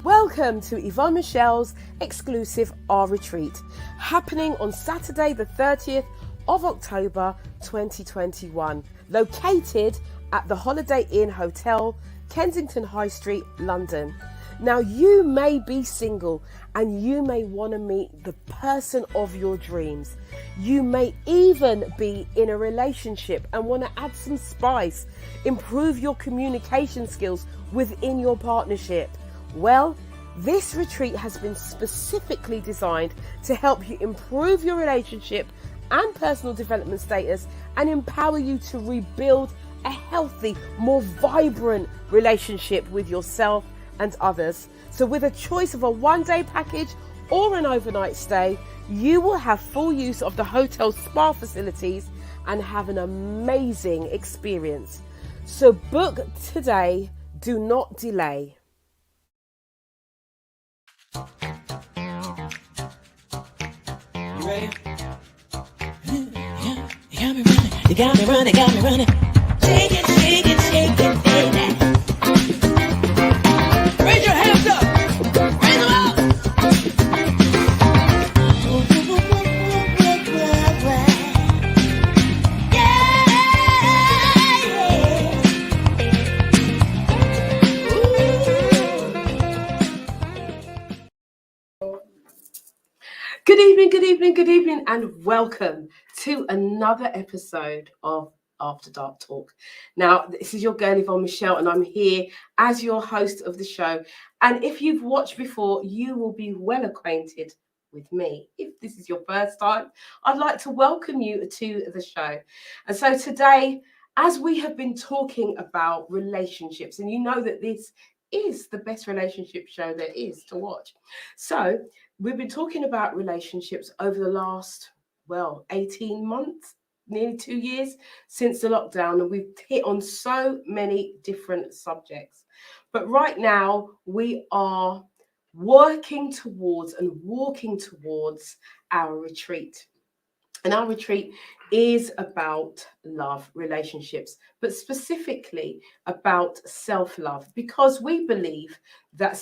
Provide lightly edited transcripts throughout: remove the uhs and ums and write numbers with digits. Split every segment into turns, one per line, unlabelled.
Welcome to Yvonne Michelle's exclusive R Retreat, happening on Saturday the 30th of October 2021, located at the Holiday Inn Hotel, Kensington High Street, London. Now, you may be single and you may want to meet the person of your dreams. You may even be in a relationship and want to add some spice, improve your communication skills within your partnership. Well, this retreat has been specifically designed to help you improve your relationship and personal development status and empower you to rebuild a healthy, more vibrant relationship with yourself and others. So with a choice of a one-day package or an overnight stay, you will have full use of the hotel spa facilities and have an amazing experience. So book today, do not delay.
You ready? You got me running, Shake it, shake it, shake it, baby. Raise your hands up. Raise them up.
Good evening, and welcome to another episode of After Dark Talk. Now, this is your girl Yvonne Michelle, and I'm here as your host of the show. And if you've watched before, you will be well acquainted with me. If this is your first time, I'd like to welcome you to the show. And so today, as we have been talking about relationships, and you know that this is the best relationship show there is to watch. So we've been talking about relationships over the last, 18 months, nearly 2 years since the lockdown, and we've hit on so many different subjects. But right now we are working towards and walking towards our retreat. And our retreat is about love, relationships, but specifically about self-love, because we believe that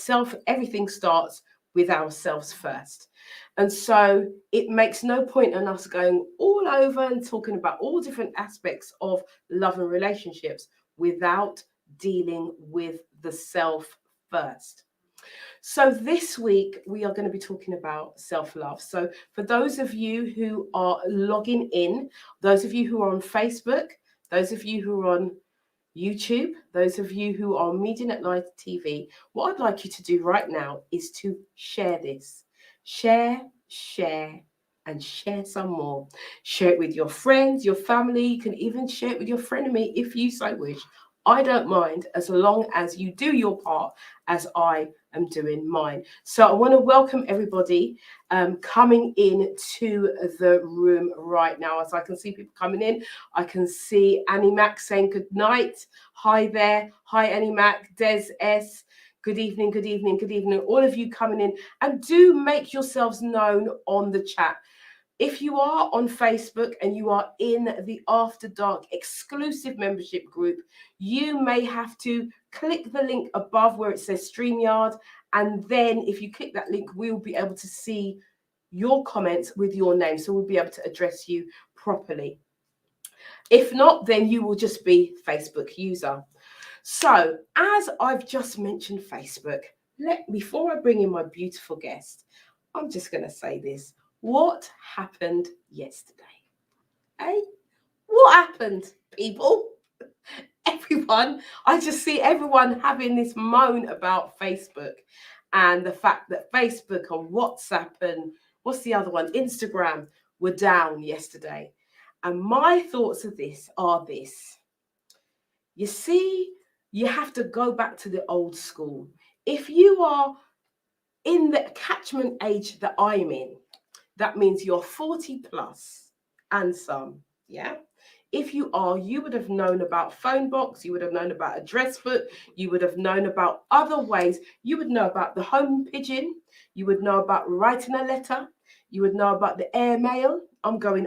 everything starts with ourselves first. And so it makes no point in us going all over and talking about all different aspects of love and relationships without dealing with the self first. So this week we are going to be talking about self-love. So for those of you who are logging in, those of you who are on Facebook, those of you who are on YouTube, those of you who are Media at Night TV, what I'd like you to do right now is to share this. Share, and share some more. Share it with your friends, your family. You can even share it with your frenemy if you so wish. I don't mind, as long as you do your part as I am doing mine. So I want to welcome everybody coming in to the room right now. As I can see people coming in, I can see Annie Mac saying good night. Hi there. Hi, Annie Mac. Des S. Good evening, good evening, good evening. All of you coming in, and do make yourselves known on the chat. If you are on Facebook and you are in the After Dark exclusive membership group, you may have to click the link above where it says StreamYard. And then if you click that link, we'll be able to see your comments with your name. So we'll be able to address you properly. If not, then you will just be Facebook user. So as I've just mentioned Facebook, before I bring in my beautiful guest, I'm just going to say this. What happened yesterday? What happened, people? Everyone, I just see everyone having this moan about Facebook and the fact that Facebook and WhatsApp and what's the other one? Instagram were down yesterday. And my thoughts of this are this. You see, you have to go back to the old school. If you are in the catchment age that I'm in, that means you're 40 plus and some, yeah? If you are, you would have known about phone box, you would have known about address book, you would have known about other ways. You would know about the home pigeon, you would know about writing a letter, you would know about the airmail. I'm going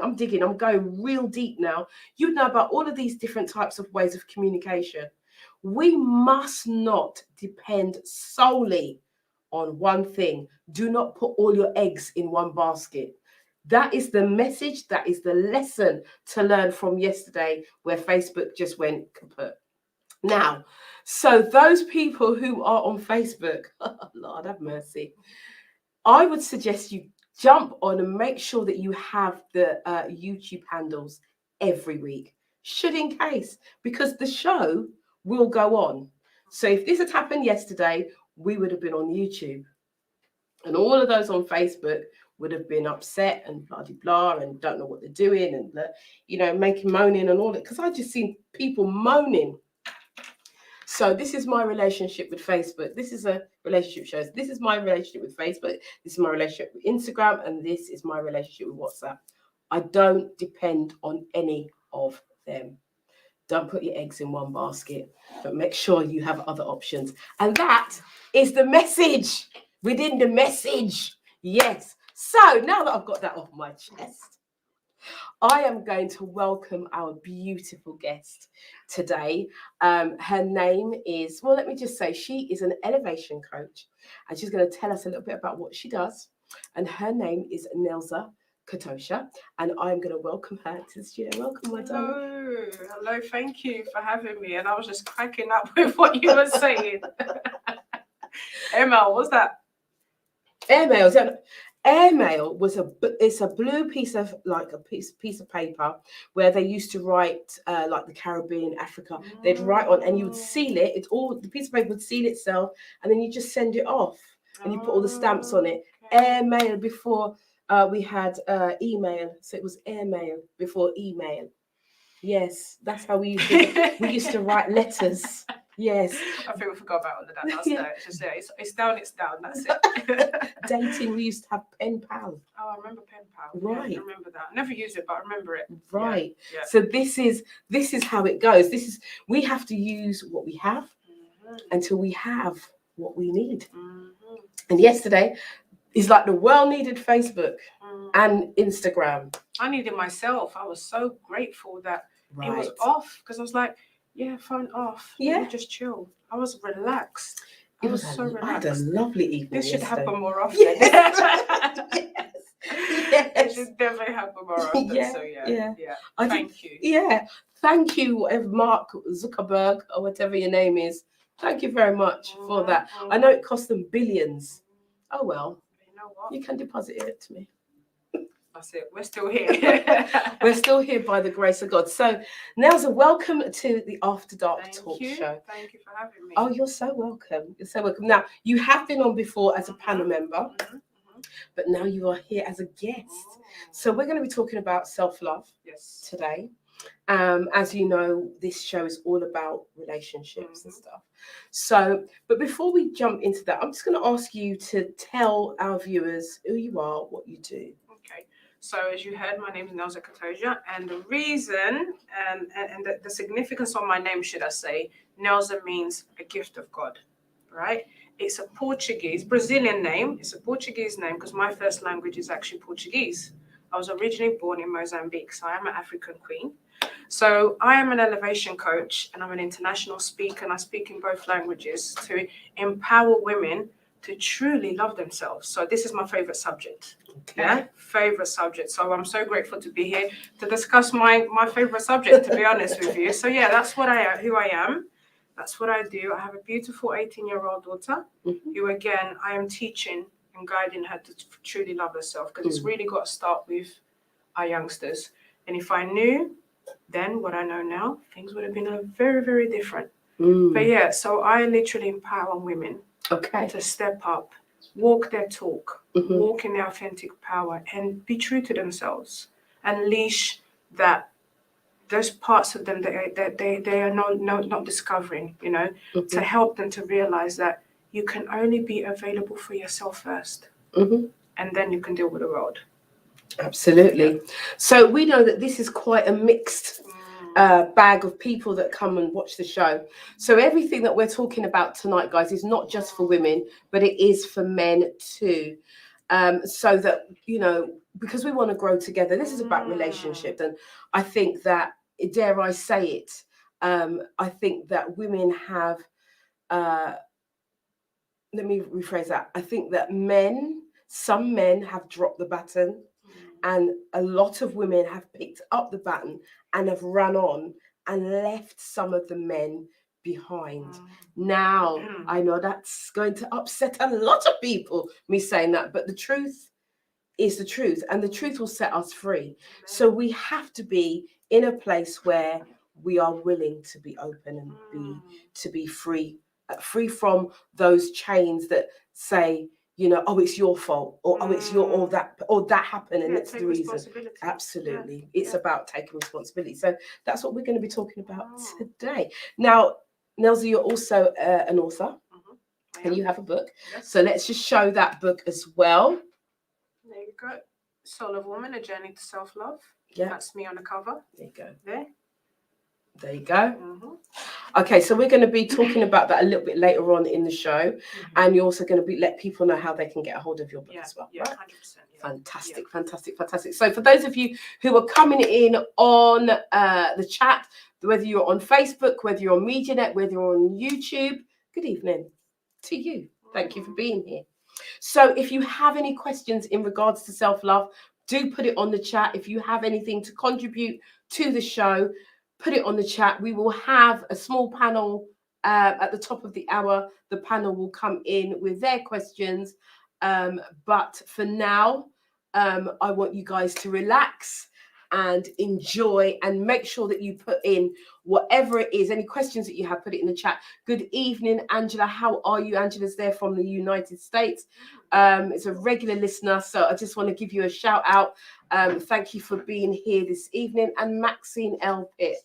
real deep now. You'd know about all of these different types of ways of communication. We must not depend solely on one thing. Do not put all your eggs in one basket. That is the message. That is the lesson to learn from yesterday, where Facebook just went kaput. Now, so those people who are on Facebook, Lord have mercy, I would suggest you jump on and make sure that you have the YouTube handles every week, should in case, because the show will go on. So if this had happened yesterday, we would have been on YouTube. And all of those on Facebook would have been upset and blah, blah, blah, and don't know what they're doing and, making moaning and all that. Because I just seen people moaning. So this is my relationship with Facebook. This is a relationship show. This is my relationship with Facebook. This is my relationship with Instagram. And this is my relationship with WhatsApp. I don't depend on any of them. Don't put your eggs in one basket, but make sure you have other options. And that is the message within the message. Yes. So now that I've got that off my chest, I am going to welcome our beautiful guest today. Her name is, well, let me just say, she is an elevation coach, and she's going to tell us a little bit about what she does. And her name is Neusa Catoja, and I'm going to welcome her to the studio. Welcome, my darling.
Hello, thank you for having me. And I was just cracking up with what you were saying. Emma, what's that?
Airmail. Airmail was it's a blue piece of piece of paper where they used to write like the Caribbean, Africa. They'd write on and you would seal it. It's all the piece of paper would seal itself, and then you just send it off and you put all the stamps on it.
Okay.
Airmail before we had email, so it was airmail before email. Yes, that's how we used to write letters. Yes.
I think we forgot about all of that. That's
Yeah.
It's just there. It's down. That's it.
Dating, we used to have pen pal.
Oh, I remember pen pal.
Right.
Yeah, I remember that. I never used it, but I remember it.
Right.
Yeah.
So this is how it goes. We have to use what we have until we have what we need. And yesterday is like the well-needed Facebook and Instagram.
I needed myself. I was so grateful that
Right.
it was off, because I was like, yeah, phone off.
Yeah.
Just chill. I was relaxed. I
It
was
was
so
I had a
relaxed.
lovely evening.
This should
yesterday.
happen more often.
Yes.
It
Yes.
should definitely happen more often.
Yeah,
So
yeah.
yeah.
I
Thank you.
Yeah. Thank you, whatever Mark Zuckerberg or whatever your name is. Thank you very much for that. I know it cost them billions. Oh well,
You know what?
you can deposit it to me.
That's it. We're still here.
We're still here by the grace of God. So, Neusa, welcome to the After Dark Talk Show.
Thank you for having me.
Oh, you're so welcome. You're so welcome. Now, you have been on before as a panel member, but now you are here as a guest. So, we're going to be talking about self-love
Yes.
today. As you know, this show is all about relationships and stuff. So, but before we jump into that, I'm just going to ask you to tell our viewers who you are, what you do.
Okay. So as you heard, my name is Neusa Catoja, and the reason and the significance of my name, should I say, Neusa means a gift of God, right? It's a Portuguese, Brazilian name. It's a Portuguese name because my first language is actually Portuguese. I was originally born in Mozambique, so I am an African queen. So I am an elevation coach, and I'm an international speaker, and I speak in both languages to empower women to truly love themselves. So this is my favorite subject.
Okay.
Yeah, favorite subject. So I'm so grateful to be here to discuss my favorite subject, to be honest with you. So yeah, that's who I am. That's what I do. I have a beautiful 18-year-old daughter who, again, I am teaching and guiding her to truly love herself, because it's really got to start with our youngsters. And if I knew then what I know now, things would have been very, very different. But yeah, so I literally empower women to step up, walk their talk, walk in their authentic power, and be true to themselves. Unleash those parts of them that they are not discovering, to help them to realize that you can only be available for yourself first, and then you can deal with the world.
Absolutely. Yeah. So we know that this is quite a mixed bag of people that come and watch the show. So everything that we're talking about tonight, guys, is not just for women, but it is for men too. So that, because we want to grow together, this is about relationships. And I think that, dare I say it, I think that women have let me rephrase that. I think that some men have dropped the baton, and a lot of women have picked up the baton and have run on and left some of the men behind. Now, I know that's going to upset a lot of people, me saying that, but the truth is the truth, and the truth will set us free. So we have to be in a place where we are willing to be open and be free, free from those chains that say, you know, oh, it's your fault, or oh, it's your, or that happened, and it's the reason. Absolutely, it's about taking responsibility. So that's what we're going to be talking about today. Now, Neusa, you're also an author, and you have a book. So let's just show that book as well.
There you go. Soul of Woman, A Journey to Self-Love.
Yeah.
That's me on the cover.
There you go.
There
you go. Okay, so we're going to be talking about that a little bit later on in the show. And you're also going to let people know how they can get a hold of your book as well.
Yeah,
right?
100%.
Fantastic. So for those of you who are coming in on the chat, whether you're on Facebook, whether you're on MediaNet, whether you're on YouTube, good evening to you. Thank you for being here. So if you have any questions in regards to self-love, do put it on the chat. If you have anything to contribute to the show, put it on the chat. We will have a small panel at the top of the hour. The panel will come in with their questions. But for now, I want you guys to relax and enjoy, and make sure that you put in whatever it is, any questions that you have, put it in the chat. Good evening, Angela. How are you? Angela's there from the United States. It's a regular listener, so I just want to give you a shout out. Thank you for being here this evening. And Maxine L. Pitt.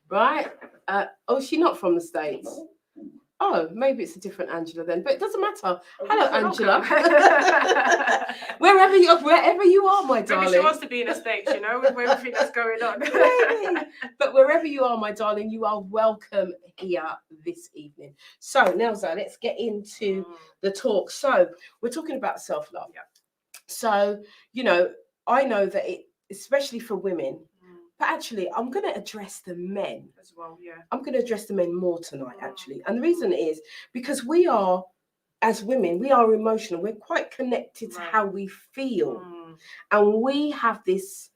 Right? Oh, she's not from the States. Oh, maybe it's a different Angela then, but it doesn't matter. Hello, Angela. wherever you are, my darling.
Maybe she wants to be in the States, you know, with everything that's going on.
Maybe. But wherever you are, my darling, you are welcome here this evening. So, Neusa, let's get into the talk. So, we're talking about self-love.
Yeah.
So, you know, I know that it, especially for women, but actually, I'm going to address the men
as well. Yeah,
I'm going to address the men more tonight, actually. And the reason is because we are, as women, we are emotional. We're quite connected to how we feel. And we have this,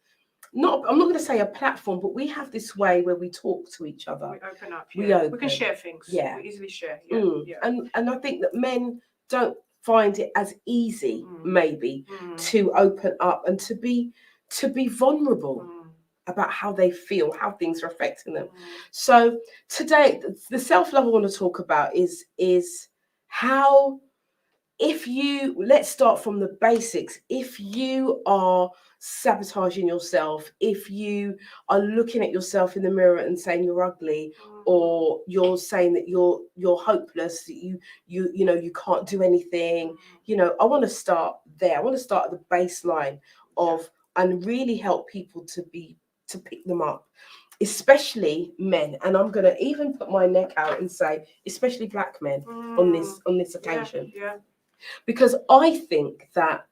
I'm not going to say a platform, but we have this way where we talk to each other.
We open up.
We
can share things.
Yeah.
We easily share.
And I think that men don't find it as easy, maybe, to open up and to be vulnerable about how they feel, how things are affecting them. So today, the self-love I want to talk about is how, let's start from the basics. If you are sabotaging yourself, if you are looking at yourself in the mirror and saying you're ugly, or you're saying that you're hopeless, that you can't do anything, I want to start there. I want to start at the baseline of, and really help people to pick them up, especially men. And I'm going to even put my neck out and say, especially black men on this occasion. Because I think that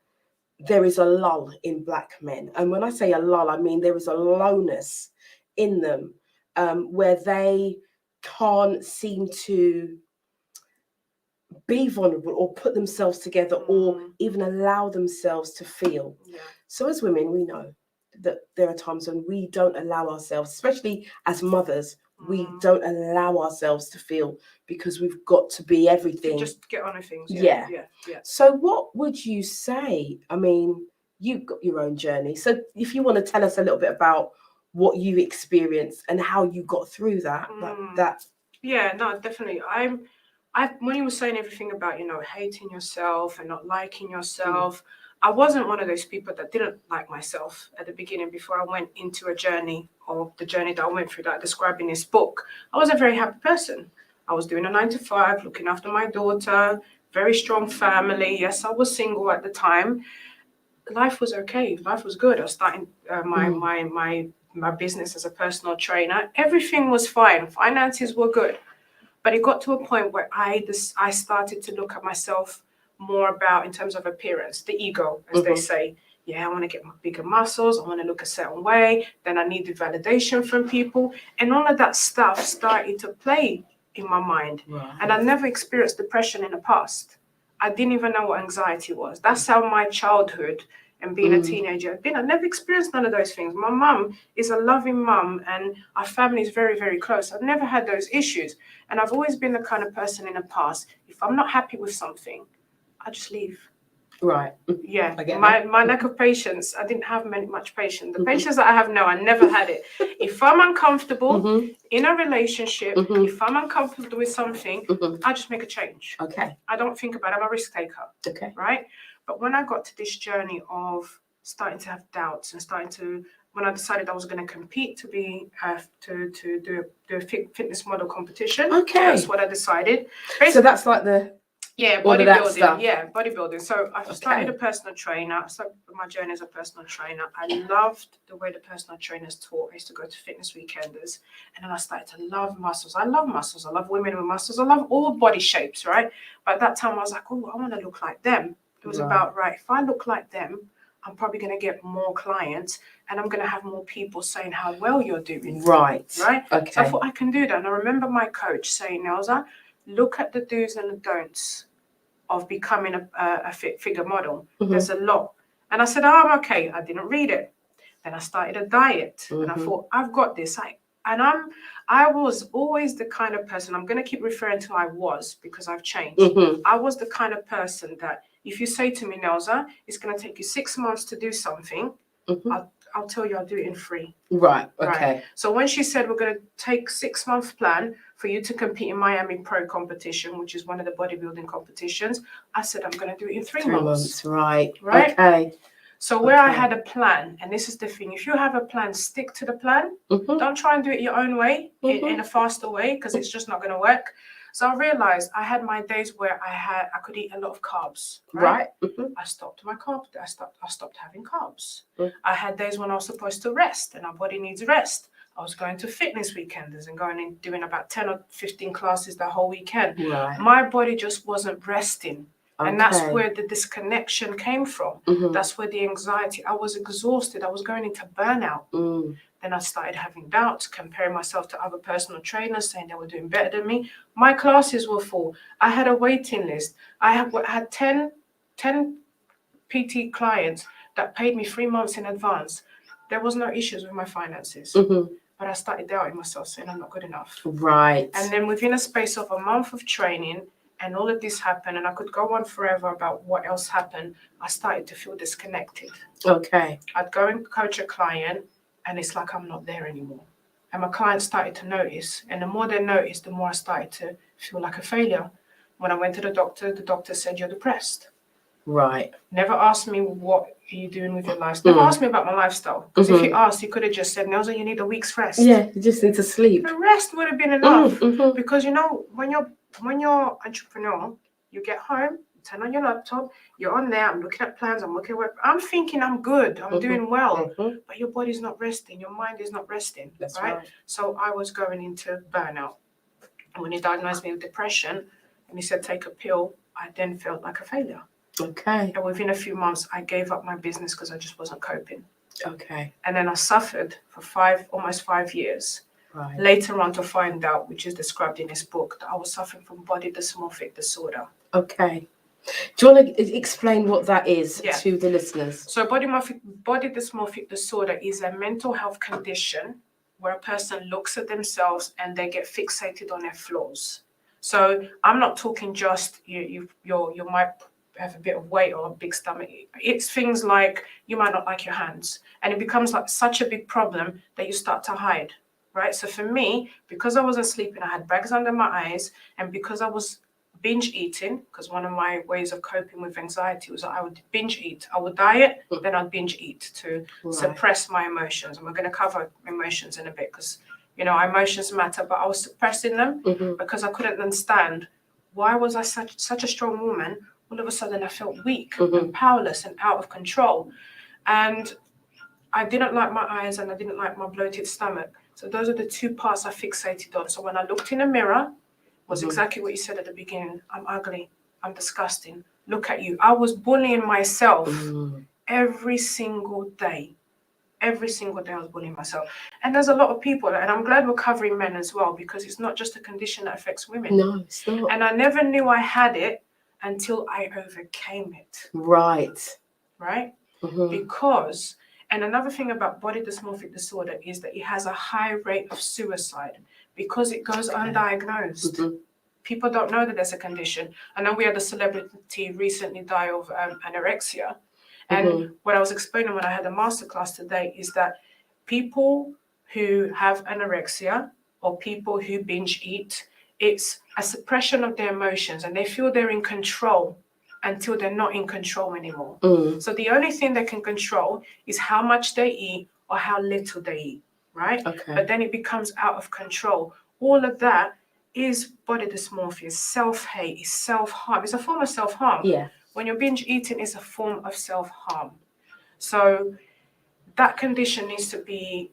there is a lull in black men. And when I say a lull, I mean there is a lowness in them where they can't seem to be vulnerable or put themselves together or even allow themselves to feel. So as women, we know that there are times when we don't allow ourselves, especially as mothers, we don't allow ourselves to feel because we've got to be everything.
Just get on with things.
Yeah. So what would you say? I mean, you've got your own journey. So if you want to tell us a little bit about what you experienced and how you got through that.
Yeah, no, definitely. When you were saying everything about, hating yourself and not liking yourself, I wasn't one of those people that didn't like myself at the beginning before I went into a journey, or the journey that I went through that I described in this book. I was a very happy person. I was doing a 9-to-5, looking after my daughter, very strong family. Yes, I was single at the time. Life was okay. Life was good. I was starting my business as a personal trainer. Everything was fine. Finances were good. But it got to a point where I started to look at myself more about in terms of appearance, the ego, as they say. Yeah, I want to get bigger muscles. I want to look a certain way. Then I needed validation from people. And all of that stuff started to play in my mind.
Right.
And I never experienced depression in the past. I didn't even know what anxiety was. That's how my childhood and being a teenager had been. I never experienced none of those things. My mum is a loving mum and our family is very, very close. I've never had those issues. And I've always been the kind of person in the past, if I'm not happy with something, I just leave.
Right.
Yeah,
I get
my lack of patience, I didn't have much patience. The patience that I have now, I never had it. If I'm uncomfortable in a relationship, if I'm uncomfortable with something, I just make a change.
Okay.
I don't think about it. I'm a risk taker.
Okay.
Right? But when I got to this journey of starting to have doubts and when I decided I was going to compete to be to do a fitness model competition.
Okay.
That's what I decided.
So that's like the all of that
bodybuilding.
stuff.
Yeah, bodybuilding. So I started a personal trainer. I started my journey as a personal trainer. I loved the way the personal trainers taught. I used to go to fitness weekenders, and then I started to love muscles. I love muscles. I love women with muscles. I love all body shapes, right? But at that time, I was like, oh, I want to look like them. It was about, right, if I look like them, I'm probably going to get more clients, and I'm going to have more people saying how well you're doing.
Right.
Right?
Okay.
So I thought I can do that. And I remember my coach saying, Neusa, look at the do's and the don'ts of becoming a fit figure model. There's a lot. And I said, oh, I'm okay. I didn't read it. Then I started a diet. And I thought, I've got this. I was always the kind of person, I'm going to keep referring to I was because I've changed. I was the kind of person that if you say to me, Neusa, it's going to take you 6 months to do something, I'll tell you I'll do it in 3.
Right. Okay.
Right. So when she said we're going to take 6-month plan for you to compete in Miami Pro competition, which is one of the bodybuilding competitions, I said I'm going to do it in 3 months.
Right.
Right.
Okay.
So where I had a plan, and this is the thing, if you have a plan, stick to the plan. Don't try and do it your own way, in a faster way, because it's just not going to work. So I realized I had my days where I could eat a lot of carbs. Right. I stopped my carbs. I stopped having carbs. I had days when I was supposed to rest, and our body needs rest. I was going to fitness weekenders and going and doing about 10 or 15 classes the whole weekend.
Right.
My body just wasn't resting.
Okay.
And that's where the disconnection came from. That's where the anxiety, I was exhausted. I was going into burnout. Then I started having doubts, comparing myself to other personal trainers, saying they were doing better than me. My classes were full. I had a waiting list. I had 10 PT clients that paid me 3 months in advance. There was no issues with my finances. But I started doubting myself, saying I'm not good enough.
Right.
And then within a space of a month of training, and all of this happened, and I could go on forever about what else happened, I started to feel disconnected.
Okay.
I'd go and coach a client, and it's like I'm not there anymore. And my clients started to notice. And the more they noticed, the more I started to feel like a failure. When I went to the doctor said, you're depressed.
Right.
Never asked me, what are you doing with your lifestyle? Never asked me about my lifestyle. Because if he asked, he could have just said, Neusa, you need a week's rest.
Yeah, you just need to sleep.
The rest would have been enough. Because, you know, when you're entrepreneur, you get home, turn on your laptop, you're on there, I'm looking at plans, I'm looking at work. I'm thinking I'm good, I'm doing well. But your body's not resting, your mind is not resting.
That's right.
So I was going into burnout. And when he diagnosed me with depression, and he said, take a pill, I then felt like a failure.
Okay.
And within a few months, I gave up my business because I just wasn't coping.
Okay.
And then I suffered for almost 5 years.
Right.
Later on to find out, which is described in this book, that I was suffering from body dysmorphic disorder.
Okay. Do you want to explain what that is to the listeners? So
body dysmorphic disorder is a mental health condition where a person looks at themselves and they get fixated on their flaws. So I'm not talking just you might have a bit of weight or a big stomach. It's things like you might not like your hands, and it becomes like such a big problem that you start to hide. Right. So for me, because I wasn't sleeping, I had bags under my eyes, and because I was binge eating, because one of my ways of coping with anxiety was that I would binge eat. I would diet, then I'd binge eat to suppress my emotions. And we're going to cover emotions in a bit because, you know, emotions matter, but I was suppressing them because I couldn't understand why was I such a strong woman. All of a sudden I felt weak and powerless and out of control. And I didn't like my eyes and I didn't like my bloated stomach. So those are the two parts I fixated on. So when I looked in the mirror, was exactly what you said at the beginning. I'm ugly. I'm disgusting. Look at you. I was bullying myself every single day. Every single day I was bullying myself. And there's a lot of people, and I'm glad we're covering men as well, because it's not just a condition that affects women.
No, it's not.
And I never knew I had it until I overcame it.
Right.
Right?
Mhm.
Because, and another thing about body dysmorphic disorder is that it has a high rate of suicide because it goes undiagnosed.
Mhm.
People don't know that there's a condition. I know we had a celebrity recently die of anorexia. And what I was explaining when I had a masterclass today is that people who have anorexia or people who binge eat, it's a suppression of their emotions, and they feel they're in control until they're not in control anymore. So the only thing they can control is how much they eat or how little they eat, right?
Okay.
But then it becomes out of control. All of that is body dysmorphia, self-hate, is self-harm. It's a form of self-harm.
Yeah.
When you're binge eating, it's a form of self-harm. So that condition needs to be,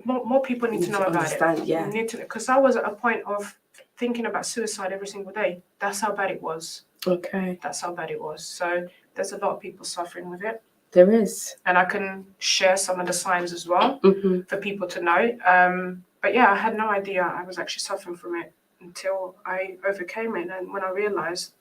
more people need to know about it.
Yeah.
Because I was at a point of thinking about suicide every single day. That's how bad it was.
Okay.
That's how bad it was. So there's a lot of people suffering with it.
There is.
And I can share some of the signs as well for people to know. But yeah, I had no idea I was actually suffering from it until I overcame it. And when I realized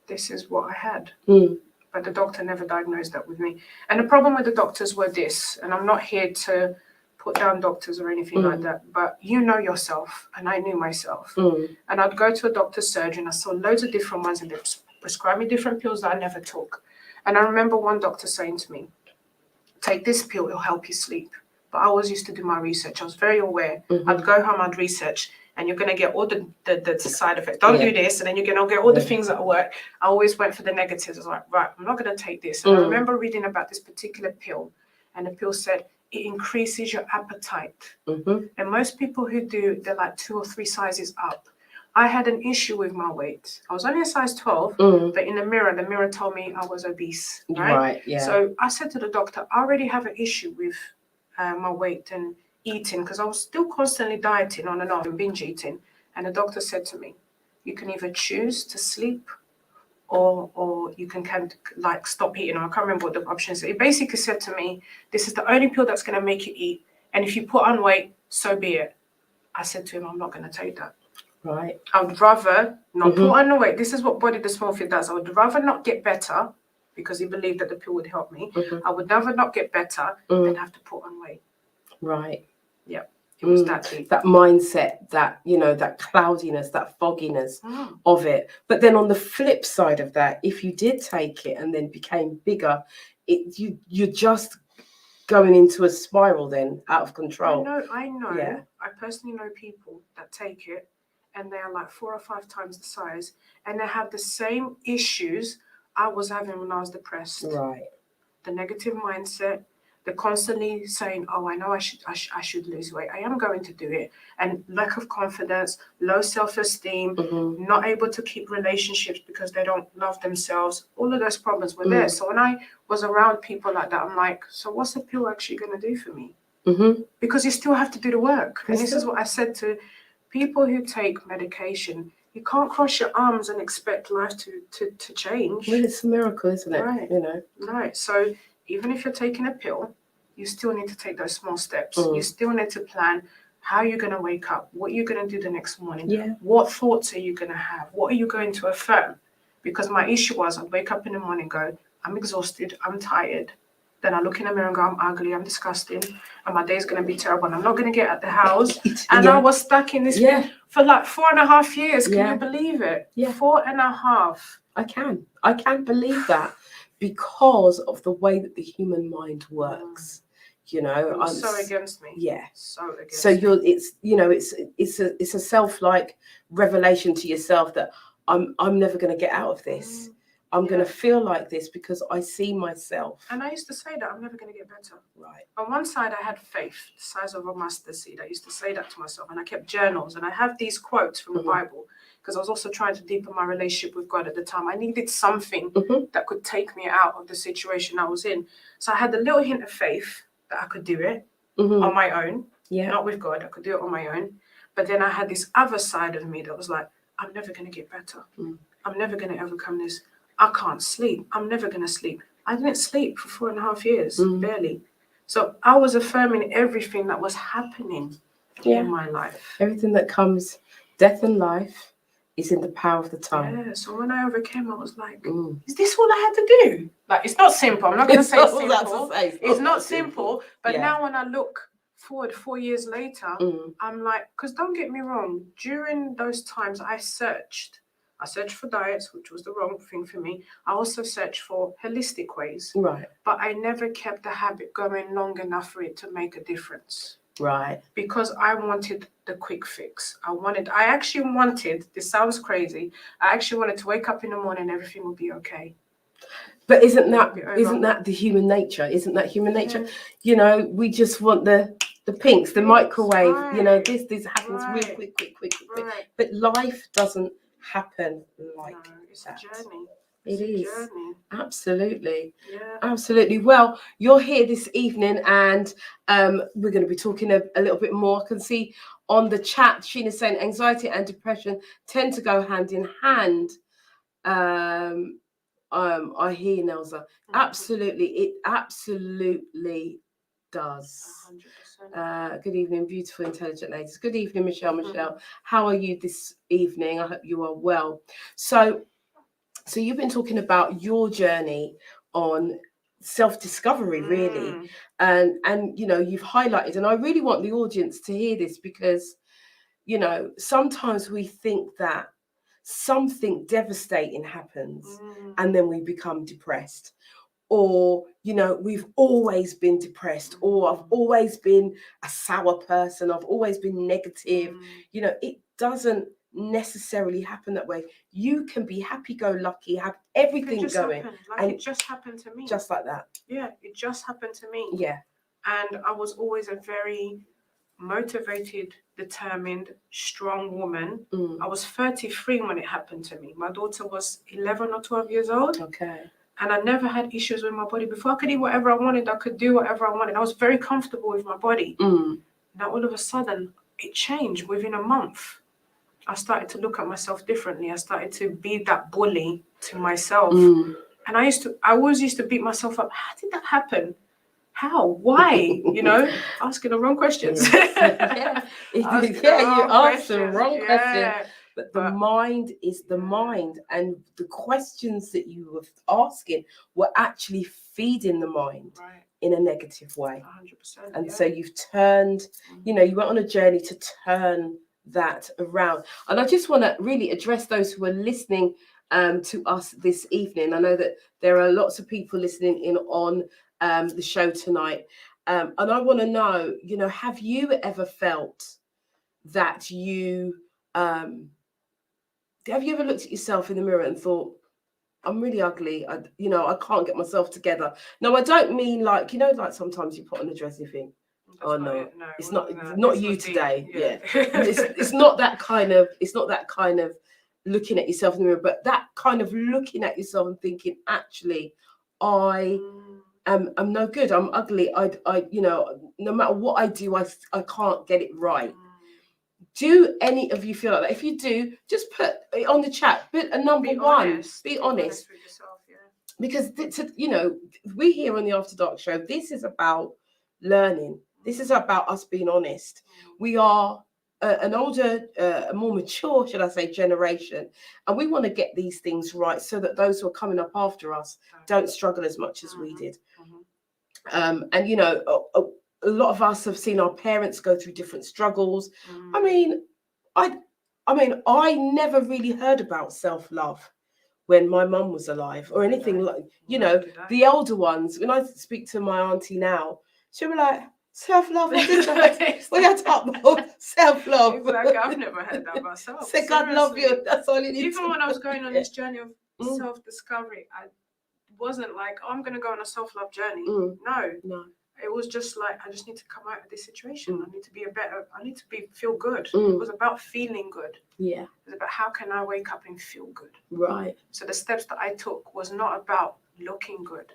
this is what I had. But the doctor never diagnosed that with me. And the problem with the doctors were this, and I'm not here to put down doctors or anything like that, but you know yourself, and I knew myself. And I'd go to a doctor's surgery, and I saw loads of different ones, and they'd prescribe me different pills that I never took. And I remember one doctor saying to me, take this pill, it'll help you sleep. But I always used to do my research. I was very aware. I'd go home, I'd research, and you're going to get all the side effects. Don't do this, and then you're going to get all the things that work. I always went for the negatives. I was like, right, I'm not going to take this. And I remember reading about this particular pill, and the pill said it increases your appetite. And most people who do, they're like 2 or 3 sizes up. I had an issue with my weight. I was only a size 12, but in the mirror told me I was obese, right?
Right, yeah.
So I said to the doctor, I already have an issue with my weight and eating, because I was still constantly dieting on and off and binge eating. And the doctor said to me, you can either choose to sleep or you can like stop eating. Or I can't remember what the options are. He basically said to me, this is the only pill that's going to make you eat. And if you put on weight, so be it. I said to him, I'm not going to take that.
Right.
I would rather not put on the weight. This is what body dysmorphia does. I would rather not get better, because he believed that the pill would help me. I would rather not get better than have to put on weight.
Right.
Yeah. It was that deep.
That mindset, that, that cloudiness, that fogginess of it. But then on the flip side of that, if you did take it and then became bigger, you're just going into a spiral then, out of control.
I know.
Yeah.
I personally know people that take it and they are like 4 or 5 times the size, and they have the same issues I was having when I was depressed.
Right.
The negative mindset, they're constantly saying, oh, I know I should lose weight. I am going to do it. And lack of confidence, low self-esteem, not able to keep relationships because they don't love themselves. All of those problems were there. So when I was around people like that, I'm like, so what's the pill actually going to do for me? Because you still have to do the work. And this is what I said to people who take medication. You can't cross your arms and expect life to change.
Well, it's a miracle, isn't it?
Right. Right. So even if you're taking a pill, you still need to take those small steps. You still need to plan how you're going to wake up, what you're going to do the next morning, what thoughts are you going to have, what are you going to affirm? Because my issue was I'd wake up in the morning and go, I'm exhausted, I'm tired. Then I look in the mirror and go, I'm ugly, I'm disgusting, and my day's going to be terrible, and I'm not going to get out the house. And I was stuck in this for like 4.5 years. Can you believe it? 4.5.
I can believe that, because of the way that the human mind works. It was
so against me.
Yeah.
So against
so
me.
it's a self-like revelation to yourself that I'm never going to get out of this. I'm going to feel like this because I see myself.
And I used to say that I'm never going to get better.
Right.
On one side, I had faith, the size of a mustard seed. I used to say that to myself, and I kept journals. And I have these quotes from the Bible, because I was also trying to deepen my relationship with God at the time. I needed something that could take me out of the situation I was in. So I had a little hint of faith that I could do it on my own, not with God. I could do it on my own. But then I had this other side of me that was like, I'm never going to get better. I'm never going to overcome this. I can't sleep. I'm never going to sleep. I didn't sleep for 4.5 years, barely. So I was affirming everything that was happening in my life.
Everything that comes, death and life, is in the power of the tongue.
Yeah, so when I overcame, I was like, is this all I had to do? Like, it's not simple. I'm not going to say it's simple. It's not simple. But now when I look forward 4 years later, I'm like, because don't get me wrong, during those times I searched for diets, which was the wrong thing for me. I also searched for holistic ways.
Right.
But I never kept the habit going long enough for it to make a difference.
Right.
Because I wanted the quick fix. I actually wanted, this sounds crazy, I actually wanted to wake up in the morning and everything would be okay.
But isn't that the human nature? Isn't that human nature?
Yeah.
You know, we just want the pinks, the microwave,
right.
you know, this happens real quick.
Right.
But life doesn't happen like
it's
that.
a journey.
It is. Absolutely.
Yeah.
Absolutely. Well, you're here this evening and we're going to be talking a little bit more. I can see on the chat, Sheena's saying anxiety and depression tend to go hand in hand. I hear you, Neusa. Absolutely. It absolutely does.
100%.
Good evening, beautiful, intelligent ladies. Good evening, Michelle. How are you this evening? I hope you are well. So you've been talking about your journey on self-discovery, really, and you know, you've highlighted, and I really want the audience to hear this because, you know, sometimes we think that something devastating happens and then we become depressed, or, you know, we've always been depressed, or I've always been a sour person, I've always been negative. You know, it doesn't necessarily happen that way. You can be happy-go-lucky, have everything going,
and it just happened to me,
just like that.
Yeah, it just happened to me.
Yeah.
And I was always a very motivated, determined, strong woman. I was 33 when it happened to me. My daughter was 11 or 12 years old.
Okay.
And I never had issues with my body before. I could eat whatever I wanted. I could do whatever I wanted. I was very comfortable with my body. Now all of a sudden it changed within a month. I started to look at myself differently. I started to be that bully to myself. And I always used to beat myself up. How did that happen? How? Why? You know, asking the wrong questions.
You asked the wrong question. But the mind is the mind. And the questions that you were asking were actually feeding the mind in a negative way.
100%.
And so you've turned, you know, you went on a journey to turn that around. And I just want to really address those who are listening to us this evening. I know that there are lots of people listening in on the show tonight, and I want to know, you know, have you ever felt that you have you ever looked at yourself in the mirror and thought, I'm really ugly, I can't get myself together? No, I don't mean like, you know, like sometimes you put on a dress and you think, oh no, it's not you today. Yeah. It's not that kind of looking at yourself in the mirror, but that kind of looking at yourself and thinking, actually, I'm no good, I'm ugly, I you know, no matter what I do, I can't get it right. Do any of you feel like that? If you do, just put it on the chat, put a number one. Be honest
with yourself,
because you know, we here on the After Dark show, this is about learning. This is about us being honest. We are an older, a more mature, should I say, generation, and we want to get these things right so that those who are coming up after us don't struggle as much as we did. And you know, a lot of us have seen our parents go through different struggles. I mean, I never really heard about self-love when my mum was alive or anything like, you know, the older ones. When I speak to my auntie now, she'll be like, self-love, what is that? What are you talking about? Self-love.
Exactly. I've never heard that myself.
Say God love you. That's all you need.
Even when I was going on this journey of self-discovery, I wasn't like, oh, I'm going to go on a self-love journey. No. It was just like, I just need to come out of this situation. I need to be feel good. It was about feeling good. Yeah. It was about how can I wake up and feel good. Right. So the steps that I took was not about looking good.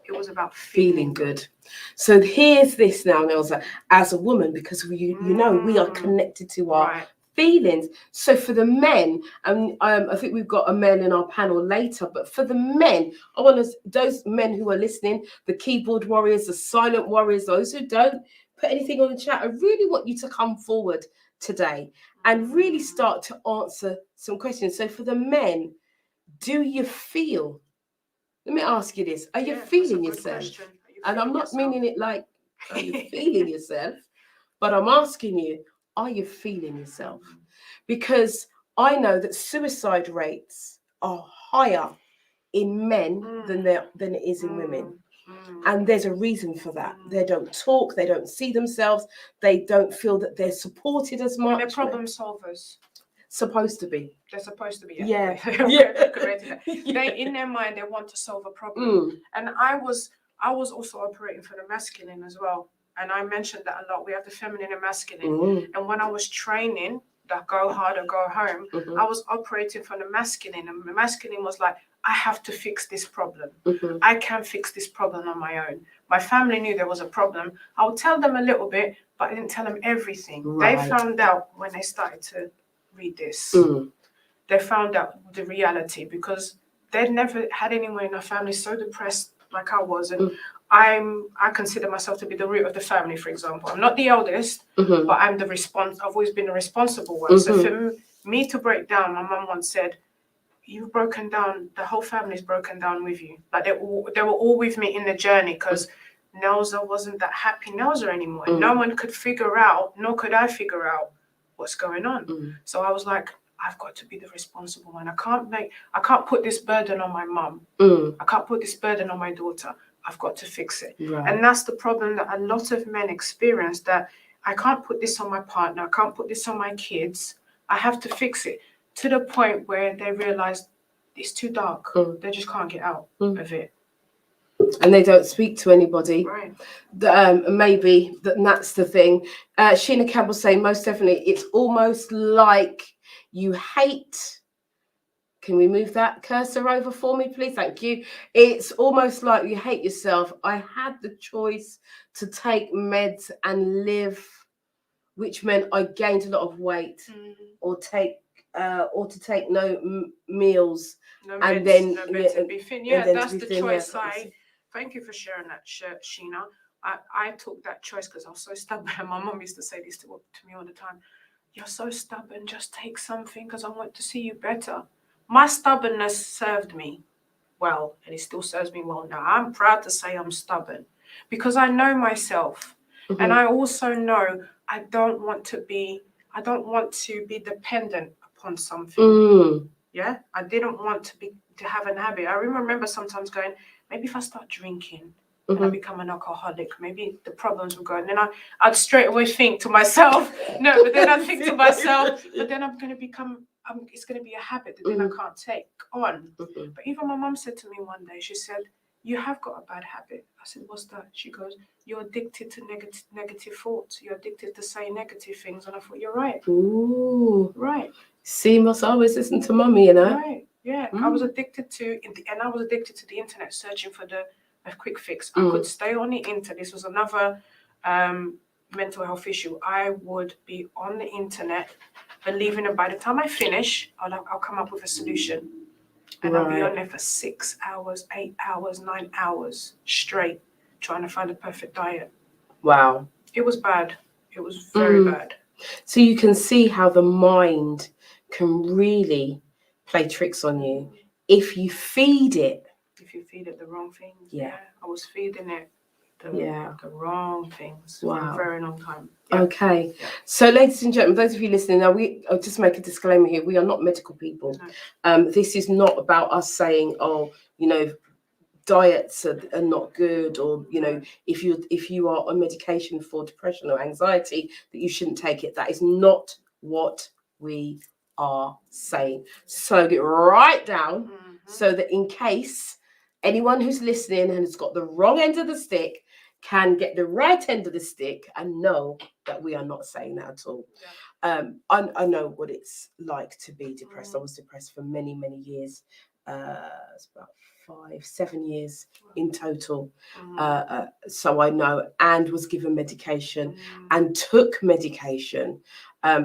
It was about feeling good.
So here's this now, Neusa, as a woman, because you know, we are connected to our feelings. So for the men, and I think we've got a man in our panel later, but for the men, I want those men who are listening, the keyboard warriors, the silent warriors, those who don't put anything on the chat, I really want you to come forward today and really start to answer some questions. So for the men, do you feel? Let me ask you this: are you feeling yourself? And I'm not meaning it like, are you feeling yourself? But I'm asking you, are you feeling yourself? Because I know that suicide rates are higher in men than it is in women. And there's a reason for that. They don't talk, they don't see themselves, they don't feel that they're supported as much.
And they're problem solvers.
Supposed to be.
They're supposed to be.
Yeah.
They, in their mind, they want to solve a problem. And I was also operating for the masculine as well. And I mentioned that a lot. We have the feminine and masculine. And when I was training, that go hard or go home, I was operating from the masculine. And the masculine was like, I have to fix this problem. I can't fix this problem on my own. My family knew there was a problem. I would tell them a little bit, but I didn't tell them everything. Right. They found out when they started to read this. They found out the reality because they'd never had anyone in our family so depressed like I was. And I consider myself to be the root of the family, for example. I'm not the eldest, but I'm the I've always been the responsible one. So for me to break down, my mum once said, you've broken down, the whole family's broken down with you. Like they were all with me in the journey because Neusa wasn't that happy Neusa anymore. No one could figure out, nor could I figure out what's going on. So I was like, I've got to be the responsible one. I can't put this burden on my mum. I can't put this burden on my daughter. I've got to fix it. Right. And that's the problem that a lot of men experience, that I can't put this on my partner. I can't put this on my kids. I have to fix it, to the point where they realize it's too dark. They just can't get out of it.
And they don't speak to anybody.
Right.
Maybe that's the thing. Sheena Campbell saying, most definitely, it's almost like you hate. Can we move that cursor over for me, please? Thank you. It's almost like you hate yourself. I had the choice to take meds and live, which meant I gained a lot of weight, or to take no meals, and then
to be thin. That's the choice. Thank you for sharing that, Sheena. I took that choice because I was so stubborn. My mom used to say this to me all the time. You're so stubborn. Just take something because I want to see you better. My stubbornness served me well, and it still serves me well now. I'm proud to say I'm stubborn because I know myself, and I also know I don't want to be dependent upon something. Yeah, I didn't want to have an habit. I remember sometimes going, maybe if I start drinking and I become an alcoholic, maybe the problems will go. And then I'd straight away think to myself, no, but then I'd think to myself, but then I'm going to become. It's going to be a habit that then I can't take on. But even my mum said to me one day, she said, you have got a bad habit. I said, what's that? She goes, you're addicted to negative thoughts. You're addicted to saying negative things. And I thought, you're right.
Ooh.
Right.
See, must always listen to mummy, you know?
Right. Yeah. I was addicted to the internet, searching for a quick fix. I could stay on the internet. This was another mental health issue. I would be on the internet, believing that by the time I finish, I'll come up with a solution. And I'll be on there for 6 hours, 8 hours, 9 hours straight, trying to find a perfect diet.
Wow.
It was bad. It was very bad.
So you can see how the mind can really play tricks on you if you feed it.
If you feed it the wrong things.
Yeah.
I was feeding it the wrong things for a very long time.
Yeah. Okay. Yeah. So, ladies and gentlemen, those of you listening, now I'll just make a disclaimer here. We are not medical people. No. This is not about us saying, diets are not good, or if you are on medication for depression or anxiety, that you shouldn't take it. That is not what we are saying. Slow it right down so that in case anyone who's listening and has got the wrong end of the stick can get the right end of the stick and know that we are not saying that at all. Yeah. I know what it's like to be depressed. I was depressed for many, many years. It's about 7 years in total.
Mm.
So I know, and was given medication
Mm.
and took medication